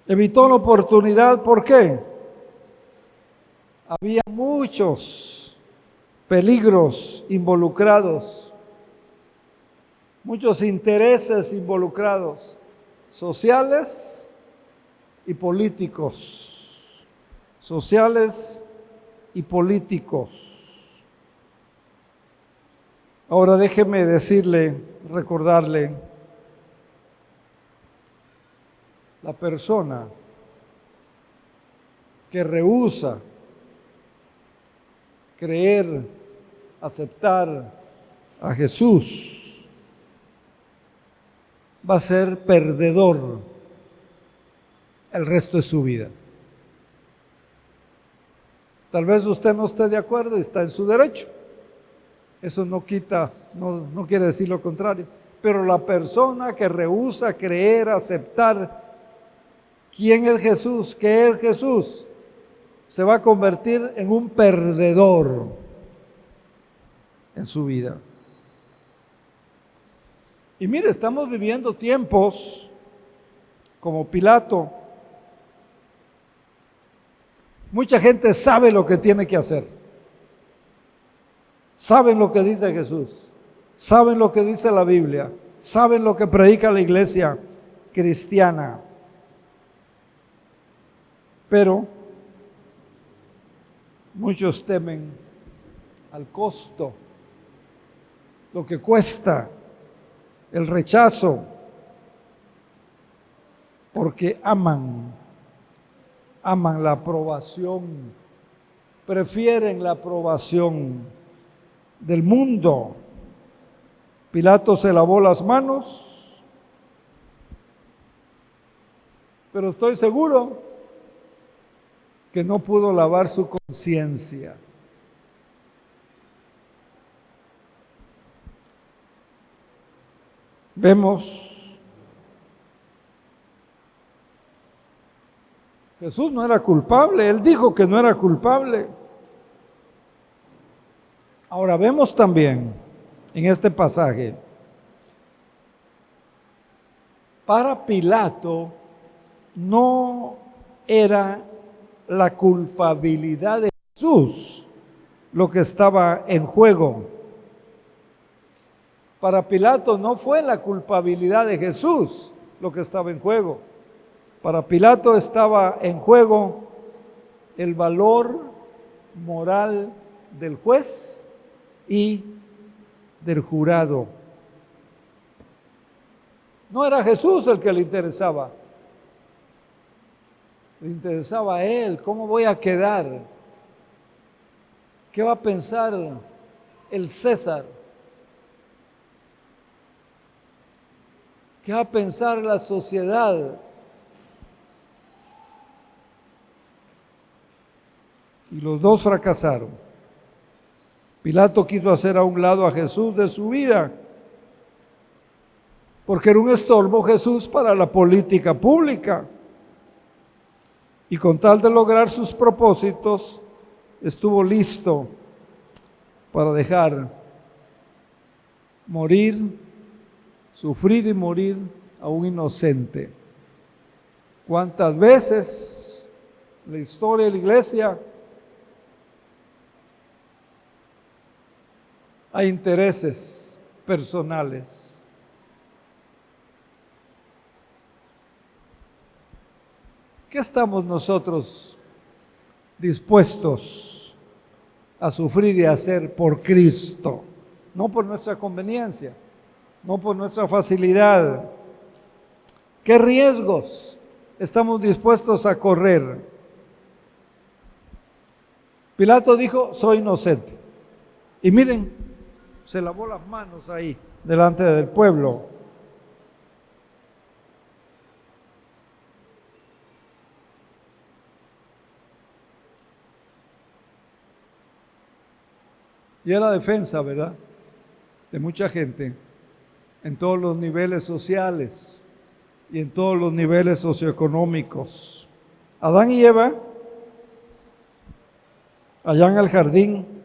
Evitó la oportunidad, ¿por qué? Había muchos peligros involucrados, muchos intereses involucrados, sociales y políticos. Sociales y políticos. Ahora déjeme decirle, recordarle, la persona que rehúsa creer, aceptar a Jesús, va a ser perdedor el resto de su vida. Tal vez usted no esté de acuerdo y está en su derecho. Eso no quita, no quiere decir lo contrario. Pero la persona que rehúsa creer, aceptar quién es Jesús, qué es Jesús, se va a convertir en un perdedor en su vida. Y mire, estamos viviendo tiempos como Pilato. Mucha gente sabe lo que tiene que hacer. Saben lo que dice Jesús. Saben lo que dice la Biblia. Saben lo que predica la iglesia cristiana. Pero muchos temen al costo, lo que cuesta, el rechazo, porque aman la aprobación, prefieren la aprobación del mundo. Pilato se lavó las manos, pero estoy seguro que no pudo lavar su conciencia. Vemos, Jesús no era culpable, él dijo que no era culpable. Ahora vemos también en este pasaje, para Pilato no era la culpabilidad de Jesús lo que estaba en juego. Para Pilato no fue la culpabilidad de Jesús lo que estaba en juego. Para Pilato estaba en juego el valor moral del juez y del jurado. No era Jesús el que le interesaba. Le interesaba a él, ¿cómo voy a quedar? ¿Qué va a pensar el César? ¿Qué va a pensar la sociedad? Y los dos fracasaron. Pilato quiso hacer a un lado a Jesús de su vida, porque era un estorbo Jesús para la política pública. Y con tal de lograr sus propósitos, estuvo listo para dejar morir, sufrir y morir a un inocente. ¿Cuántas veces en la historia de la iglesia hay intereses personales? ¿Qué estamos nosotros dispuestos a sufrir y a hacer por Cristo? No por nuestra conveniencia, no por nuestra facilidad. ¿Qué riesgos estamos dispuestos a correr? Pilato dijo, soy inocente. Y miren, se lavó las manos ahí, delante del pueblo. Y es la defensa, ¿verdad?, de mucha gente en todos los niveles sociales y en todos los niveles socioeconómicos. Adán y Eva, allá en el jardín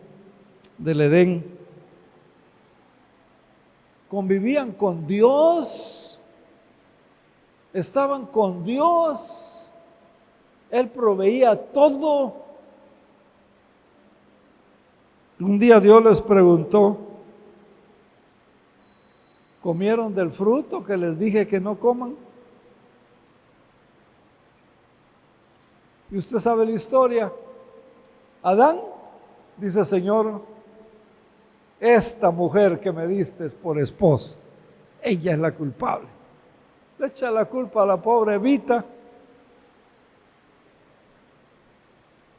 del Edén, convivían con Dios, estaban con Dios, Él proveía todo. Un día Dios les preguntó, ¿comieron del fruto que les dije que no coman? Y usted sabe la historia. Adán dice, Señor, esta mujer que me diste por esposa, ella es la culpable. Le echa la culpa a la pobre Evita.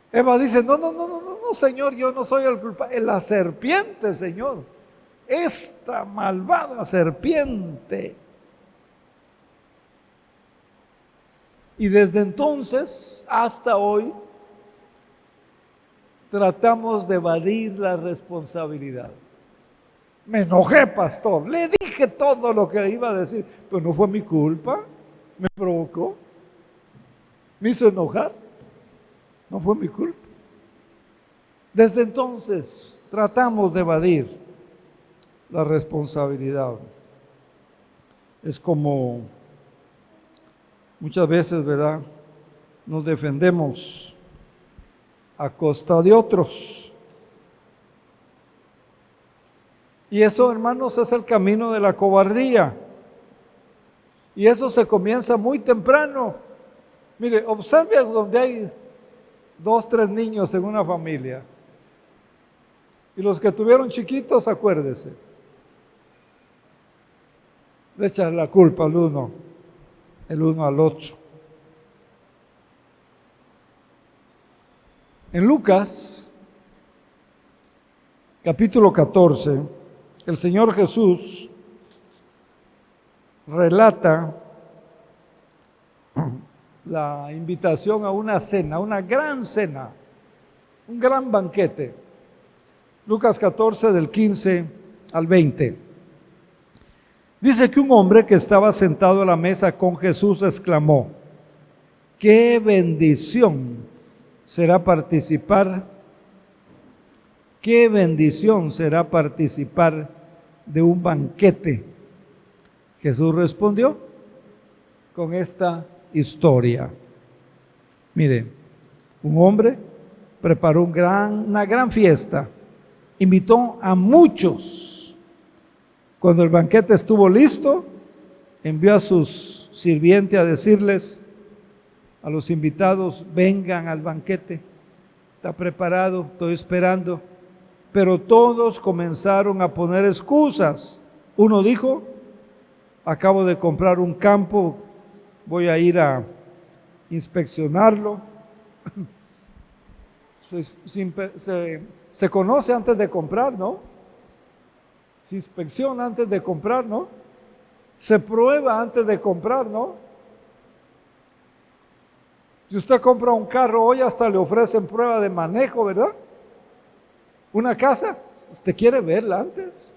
Eva dice, no, Señor, yo no soy el culpable. Es la serpiente, Señor. Esta malvada serpiente. Y desde entonces hasta hoy tratamos de evadir la responsabilidad. Me enojé, pastor. Le dije todo lo que iba a decir, pero no fue mi culpa. Me provocó. Me hizo enojar. No fue mi culpa. Desde entonces tratamos de evadir la responsabilidad. Es como muchas veces, ¿verdad?, nos defendemos a costa de otros. Y eso, hermanos, es el camino de la cobardía. Y eso se comienza muy temprano. Mire, observe donde hay 2, 3 niños en una familia. Y los que tuvieron chiquitos, acuérdese, le echan la culpa al uno al otro. En Lucas, capítulo 14, el Señor Jesús relata la invitación a una cena, una gran cena, un gran banquete. Lucas 14, del 15 al 20. Dice que un hombre que estaba sentado a la mesa con Jesús exclamó, ¡qué bendición será participar! ¡Qué bendición será participar de un banquete! Jesús respondió con esta historia. Mire, un hombre preparó una gran fiesta, invitó a muchos. Cuando el banquete estuvo listo, envió a sus sirvientes a decirles a los invitados, vengan al banquete, está preparado, estoy esperando. Pero todos comenzaron a poner excusas. Uno dijo, acabo de comprar un campo, voy a ir a inspeccionarlo. Se conoce antes de comprar, ¿no? Se inspecciona antes de comprar, ¿no? Se prueba antes de comprar, ¿no? Si usted compra un carro hoy, hasta le ofrecen prueba de manejo, ¿verdad? Una casa, usted quiere verla antes.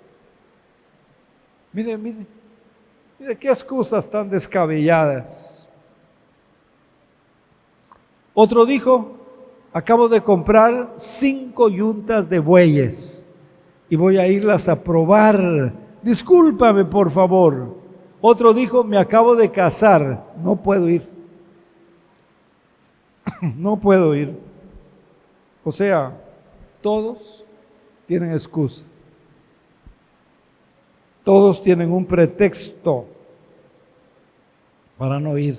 Mire qué excusas tan descabelladas. Otro dijo, acabo de comprar 5 yuntas de bueyes y voy a irlas a probar. Discúlpame, por favor. Otro dijo, me acabo de casar, no puedo ir. No puedo ir. O sea, todos tienen excusa. Todos tienen un pretexto para no ir.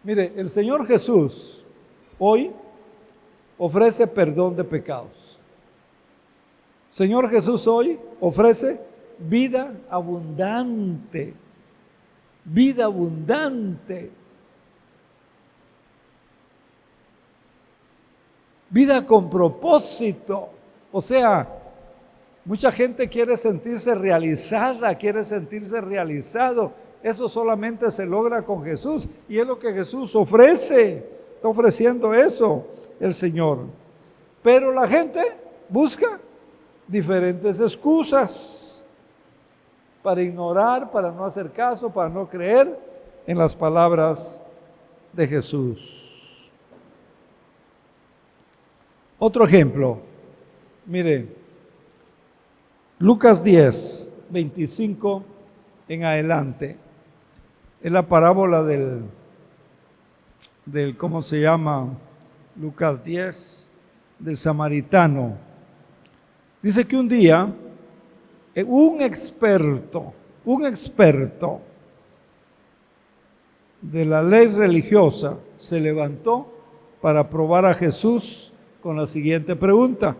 Mire, el Señor Jesús hoy ofrece perdón de pecados. Señor Jesús hoy ofrece vida abundante. Vida abundante. Vida con propósito. O sea, mucha gente quiere sentirse realizada, quiere sentirse realizado. Eso solamente se logra con Jesús y es lo que Jesús ofrece. Está ofreciendo eso el Señor. Pero la gente busca diferentes excusas para ignorar, para no hacer caso, para no creer en las palabras de Jesús. Otro ejemplo, mire, Lucas 10, 25 en adelante, es la parábola del ¿cómo se llama? Lucas 10, del samaritano. Dice que un día un experto de la ley religiosa se levantó para probar a Jesús con la siguiente pregunta.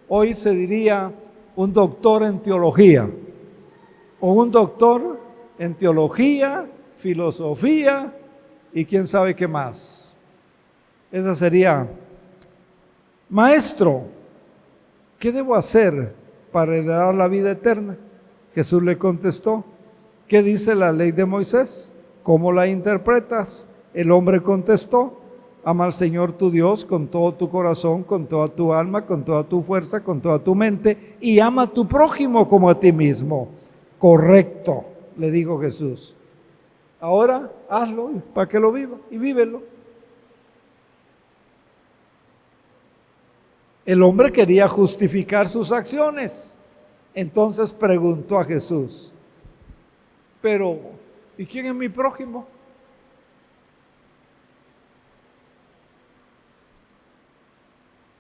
Hoy se diría un doctor en teología o un doctor en teología, filosofía y quién sabe qué más. Esa sería, maestro, ¿qué debo hacer para heredar la vida eterna? Jesús le contestó, ¿qué dice la ley de Moisés? ¿Cómo la interpretas? El hombre contestó, ama al Señor tu Dios con todo tu corazón, con toda tu alma, con toda tu fuerza, con toda tu mente y ama a tu prójimo como a ti mismo. Correcto, le dijo Jesús. Ahora hazlo para que lo viva y vívelo. El hombre quería justificar sus acciones. Entonces preguntó a Jesús, pero ¿y quién es mi prójimo?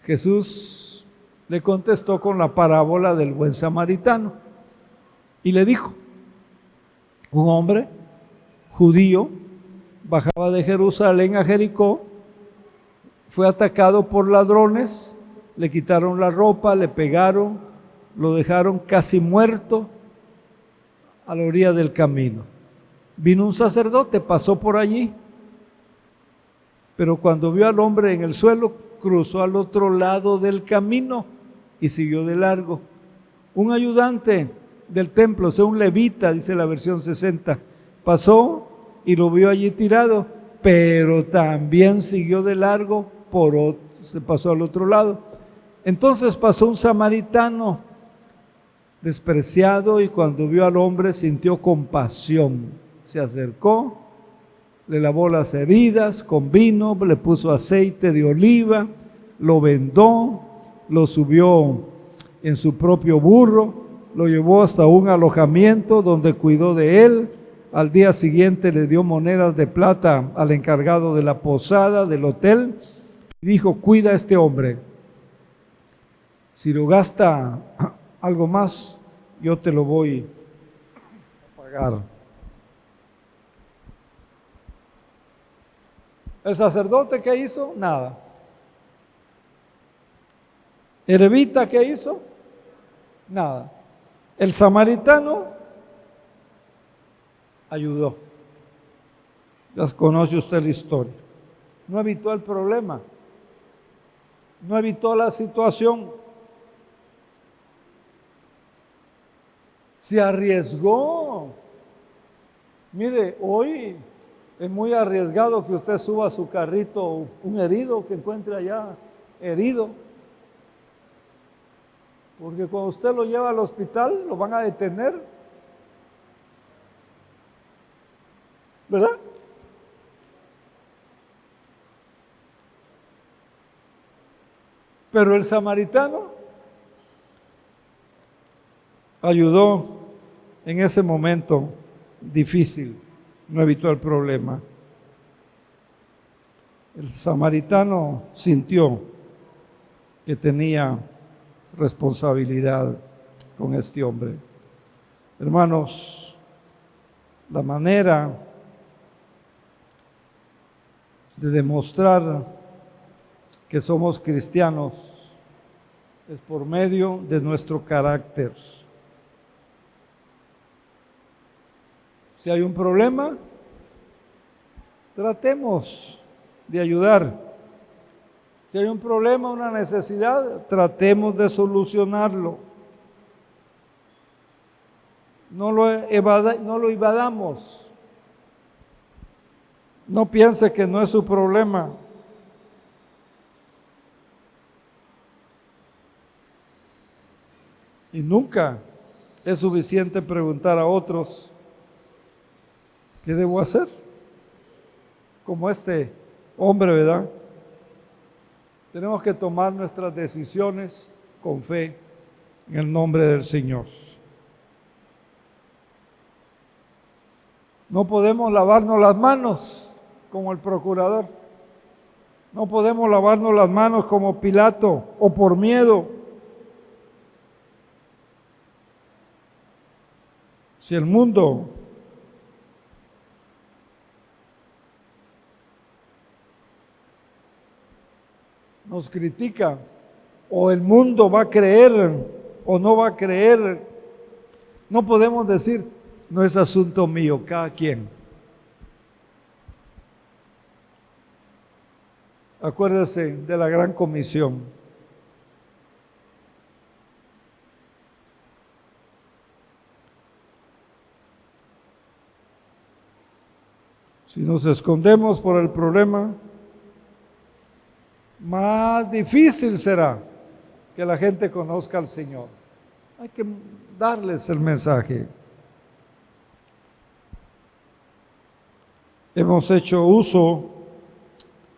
Jesús le contestó con la parábola del buen samaritano y le dijo, un hombre judío bajaba de Jerusalén a Jericó, fue atacado por ladrones, le quitaron la ropa, le pegaron, lo dejaron casi muerto a la orilla del camino. Vino un sacerdote, pasó por allí, pero cuando vio al hombre en el suelo, cruzó al otro lado del camino y siguió de largo. Un ayudante del templo, o sea, un levita, dice la versión 60, pasó y lo vio allí tirado, pero también siguió de largo, se pasó al otro lado. Entonces pasó un samaritano despreciado y cuando vio al hombre sintió compasión. Se acercó, le lavó las heridas con vino, le puso aceite de oliva, lo vendó, lo subió en su propio burro, lo llevó hasta un alojamiento donde cuidó de él. Al día siguiente le dio monedas de plata al encargado de la posada del hotel y dijo, cuida a este hombre. Si lo gasta algo más, yo te lo voy a pagar. El sacerdote, ¿qué hizo? Nada. El levita, ¿qué hizo? Nada. El samaritano ayudó. Ya conoce usted la historia. No evitó el problema. No evitó la situación. Se arriesgó. Mire, hoy es muy arriesgado que usted suba a su carrito un herido que encuentre allá herido. Porque cuando usted lo lleva al hospital, lo van a detener. ¿Verdad? Pero el samaritano ayudó en ese momento difícil, no evitó el problema. El samaritano sintió que tenía responsabilidad con este hombre. Hermanos, la manera de demostrar que somos cristianos es por medio de nuestro carácter. Si hay un problema, tratemos de ayudar. Si hay un problema, una necesidad, tratemos de solucionarlo. No lo evadamos. No piense que no es su problema. Y nunca es suficiente preguntar a otros, ¿qué debo hacer? Como este hombre, ¿verdad? Tenemos que tomar nuestras decisiones con fe en el nombre del Señor. No podemos lavarnos las manos como el procurador. No podemos lavarnos las manos como Pilato o por miedo. Si el mundo nos critica, o el mundo va a creer o no va a creer, no podemos decir, no es asunto mío, cada quien. Acuérdese de la gran comisión. Si nos escondemos por el problema, más difícil será que la gente conozca al Señor. Hay que darles el mensaje. Hemos hecho uso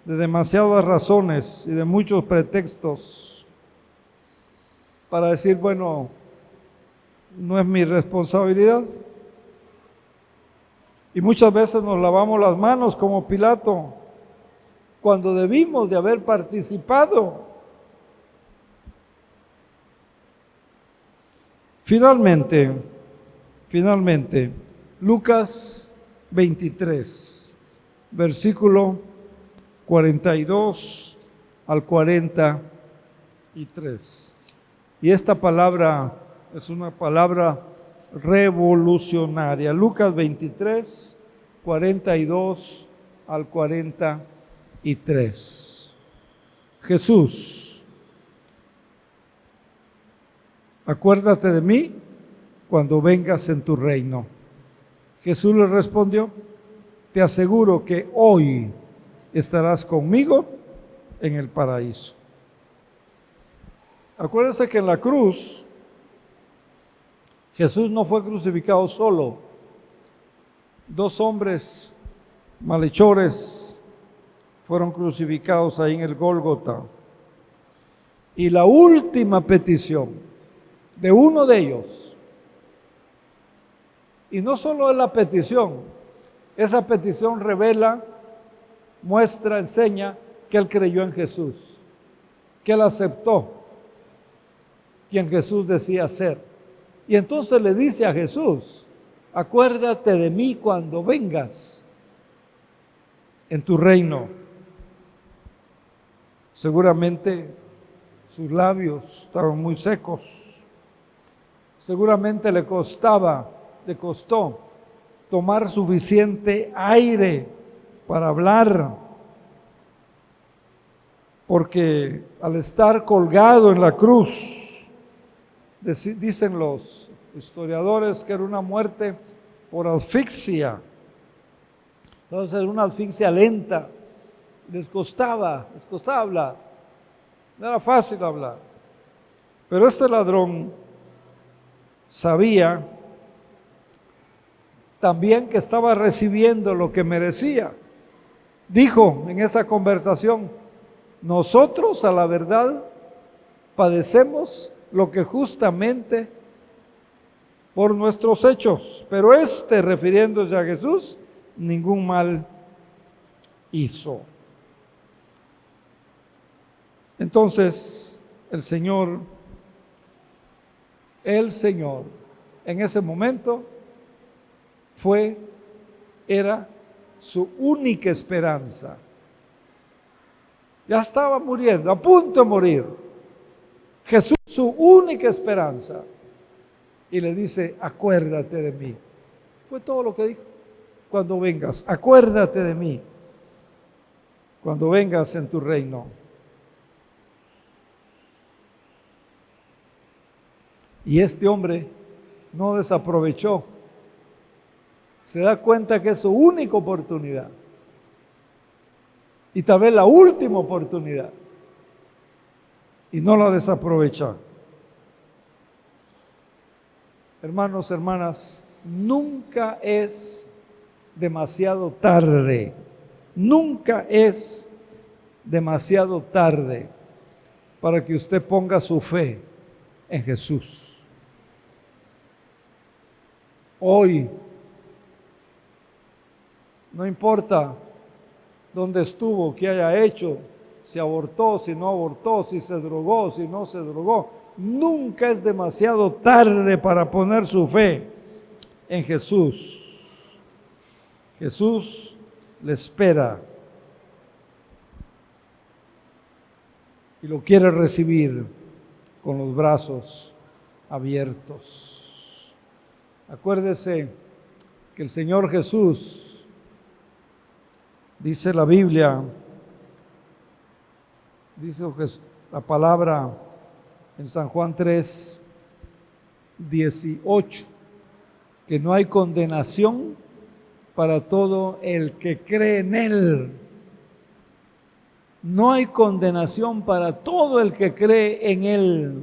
de demasiadas razones y de muchos pretextos para decir, bueno, no es mi responsabilidad. Y muchas veces nos lavamos las manos como Pilato, cuando debimos de haber participado. Finalmente, Lucas 23, versículo 42 al 43. Y esta palabra es una palabra revolucionaria. Lucas 23, 42 al 43. Jesús, acuérdate de mí cuando vengas en tu reino. Jesús le respondió, te aseguro que hoy estarás conmigo en el paraíso. Acuérdense que en la cruz Jesús no fue crucificado solo. Dos hombres malhechores fueron crucificados ahí en el Gólgota. Y la última petición de uno de ellos, y no solo es la petición, esa petición revela, muestra, enseña que él creyó en Jesús, que él aceptó quien Jesús decía ser. Y entonces le dice a Jesús, acuérdate de mí cuando vengas en tu reino. Seguramente sus labios estaban muy secos. Seguramente le costó tomar suficiente aire para hablar. Porque al estar colgado en la cruz, dicen los historiadores que era una muerte por asfixia. Entonces era una asfixia lenta. Les costaba hablar. No era fácil hablar. Pero este ladrón sabía también que estaba recibiendo lo que merecía. Dijo en esa conversación, nosotros a la verdad padecemos lo que justamente por nuestros hechos, pero refiriéndose a Jesús, ningún mal hizo. Entonces, el Señor, en ese momento era su única esperanza. Ya estaba muriendo, a punto de morir. Jesús, su única esperanza. Y le dice, acuérdate de mí. Fue todo lo que dijo. Cuando vengas, acuérdate de mí. Cuando vengas en tu reino. Y este hombre no desaprovechó. Se da cuenta que es su única oportunidad. Y tal vez la última oportunidad. Y no la desaprovecha. Hermanos, hermanas, nunca es demasiado tarde. Nunca es demasiado tarde para que usted ponga su fe en Jesús. Hoy, no importa dónde estuvo, qué haya hecho, si abortó, si no abortó, si se drogó, si no se drogó, nunca es demasiado tarde para poner su fe en Jesús. Jesús le espera y lo quiere recibir con los brazos abiertos. Acuérdese que el Señor Jesús, dice la Biblia, dice la palabra en San Juan 3:18, que no hay condenación para todo el que cree en Él. No hay condenación para todo el que cree en Él.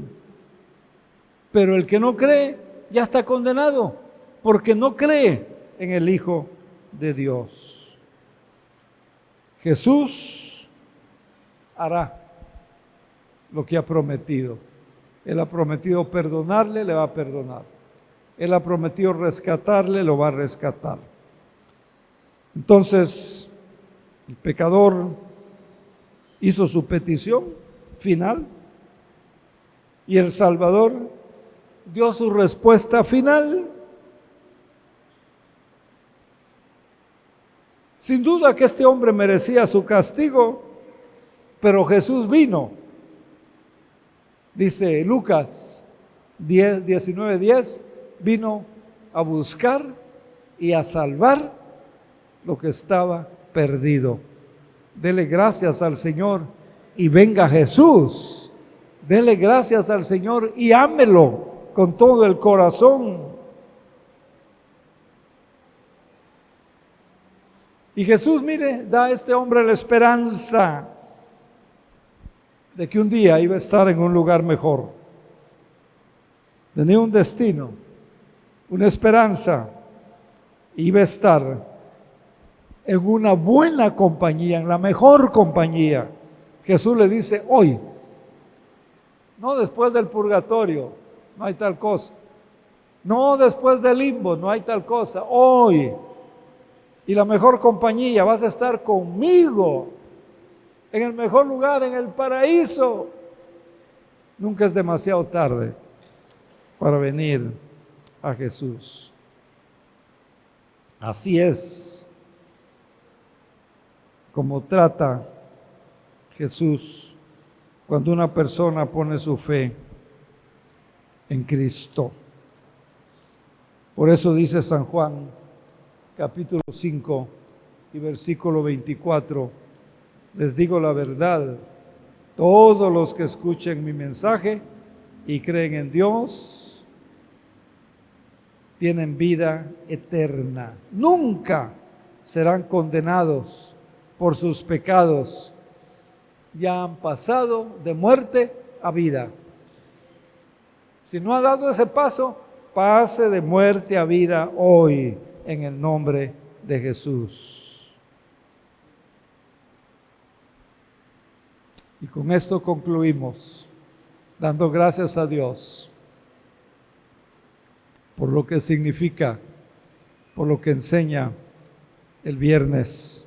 Pero el que no cree ya está condenado, porque no cree en el Hijo de Dios. Jesús hará lo que ha prometido. Él ha prometido perdonarle, le va a perdonar. Él ha prometido rescatarle, lo va a rescatar. Entonces, el pecador hizo su petición final y el Salvador dio su respuesta final. Sin duda que este hombre merecía su castigo, pero Jesús vino. Dice Lucas 19:10, vino a buscar y a salvar lo que estaba perdido. Dele gracias al Señor y venga Jesús. Dele gracias al Señor y ámelo con todo el corazón. Y Jesús, mire, da a este hombre la esperanza de que un día iba a estar en un lugar mejor. Tenía un destino, una esperanza. Iba a estar en una buena compañía, en la mejor compañía. Jesús le dice, hoy, no después del purgatorio, no hay tal cosa. No después del limbo, no hay tal cosa. Hoy, y la mejor compañía, vas a estar conmigo, en el mejor lugar, en el paraíso. Nunca es demasiado tarde para venir a Jesús. Así es como trata Jesús cuando una persona pone su fe en Cristo. Por eso dice San Juan, capítulo 5 y versículo 24, les digo la verdad, todos los que escuchen mi mensaje y creen en Dios, tienen vida eterna. Nunca serán condenados por sus pecados. Ya han pasado de muerte a vida. Si no ha dado ese paso, pase de muerte a vida hoy en el nombre de Jesús. Y con esto concluimos. dando gracias a Dios por lo que significa, por lo que enseña el Viernes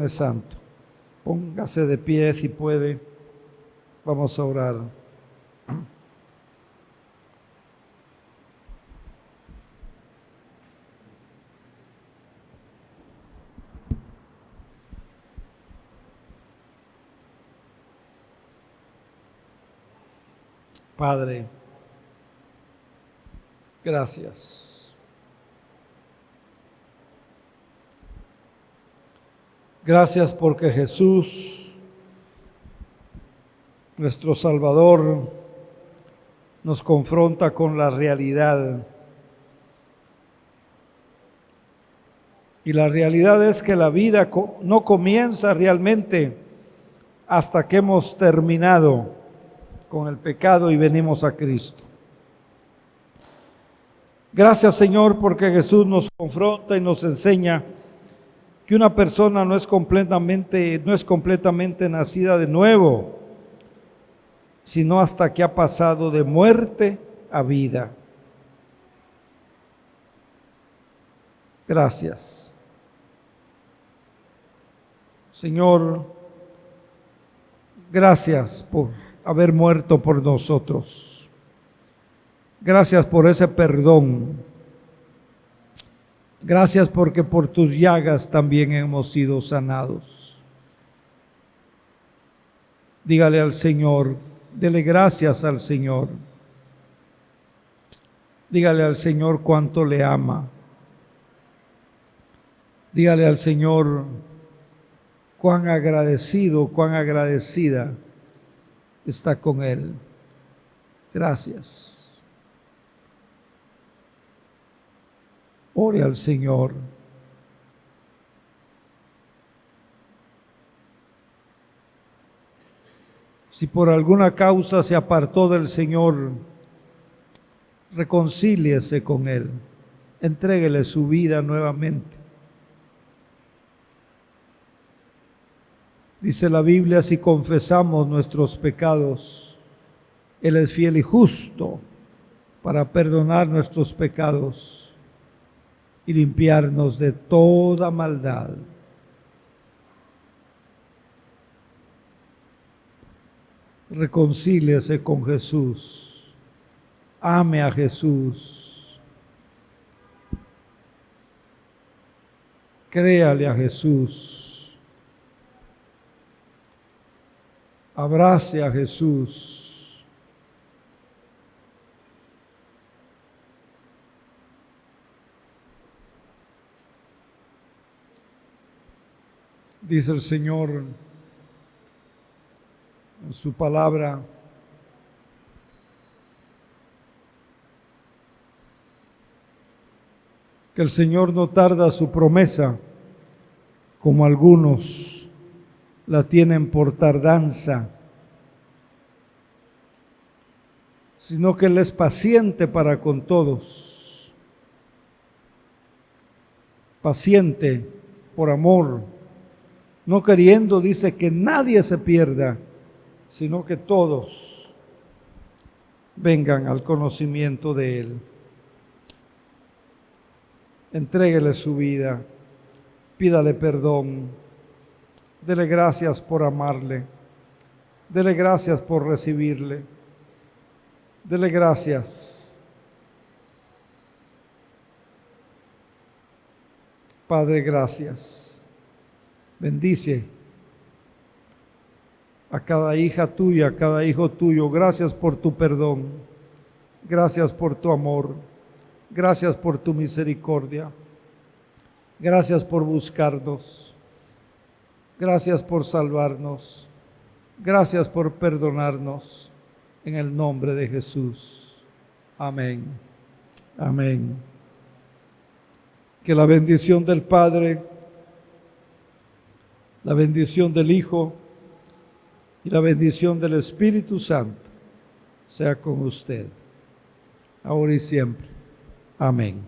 Santo. Póngase de pie si puede. Vamos a orar. Padre, gracias. Gracias porque Jesús, nuestro Salvador, nos confronta con la realidad. Y la realidad es que la vida no comienza realmente hasta que hemos terminado con el pecado y venimos a Cristo. Gracias, Señor, porque Jesús nos confronta y nos enseña que una persona no es completamente nacida de nuevo, sino hasta que ha pasado de muerte a vida. Gracias. Señor, gracias por haber muerto por nosotros. Gracias por ese perdón. Gracias porque por tus llagas también hemos sido sanados. Dígale al Señor, dele gracias al Señor. Dígale al Señor cuánto le ama. Dígale al Señor cuán agradecido, cuán agradecida está con Él. Gracias. Ore al Señor. Si por alguna causa se apartó del Señor, reconcíliese con Él. Entréguele su vida nuevamente. Dice la Biblia, si confesamos nuestros pecados, Él es fiel y justo para perdonar nuestros pecados y limpiarnos de toda maldad. Reconcíliese con Jesús. Ame a Jesús. Créale a Jesús. Abrace a Jesús. Dice el Señor en su palabra, que el Señor no tarda su promesa, como algunos la tienen por tardanza, sino que Él es paciente para con todos, paciente por amor, no queriendo, dice, que nadie se pierda, sino que todos vengan al conocimiento de Él. Entréguele su vida, pídale perdón. Dele gracias por amarle. Dele gracias por recibirle. Dele gracias. Padre, gracias. Bendice a cada hija tuya, a cada hijo tuyo. Gracias por tu perdón. Gracias por tu amor. Gracias por tu misericordia. Gracias por buscarnos. Gracias por salvarnos. Gracias por perdonarnos. En el nombre de Jesús. Amén. Amén. Que la bendición del Padre, la bendición del Hijo y la bendición del Espíritu Santo sea con usted, ahora y siempre. Amén.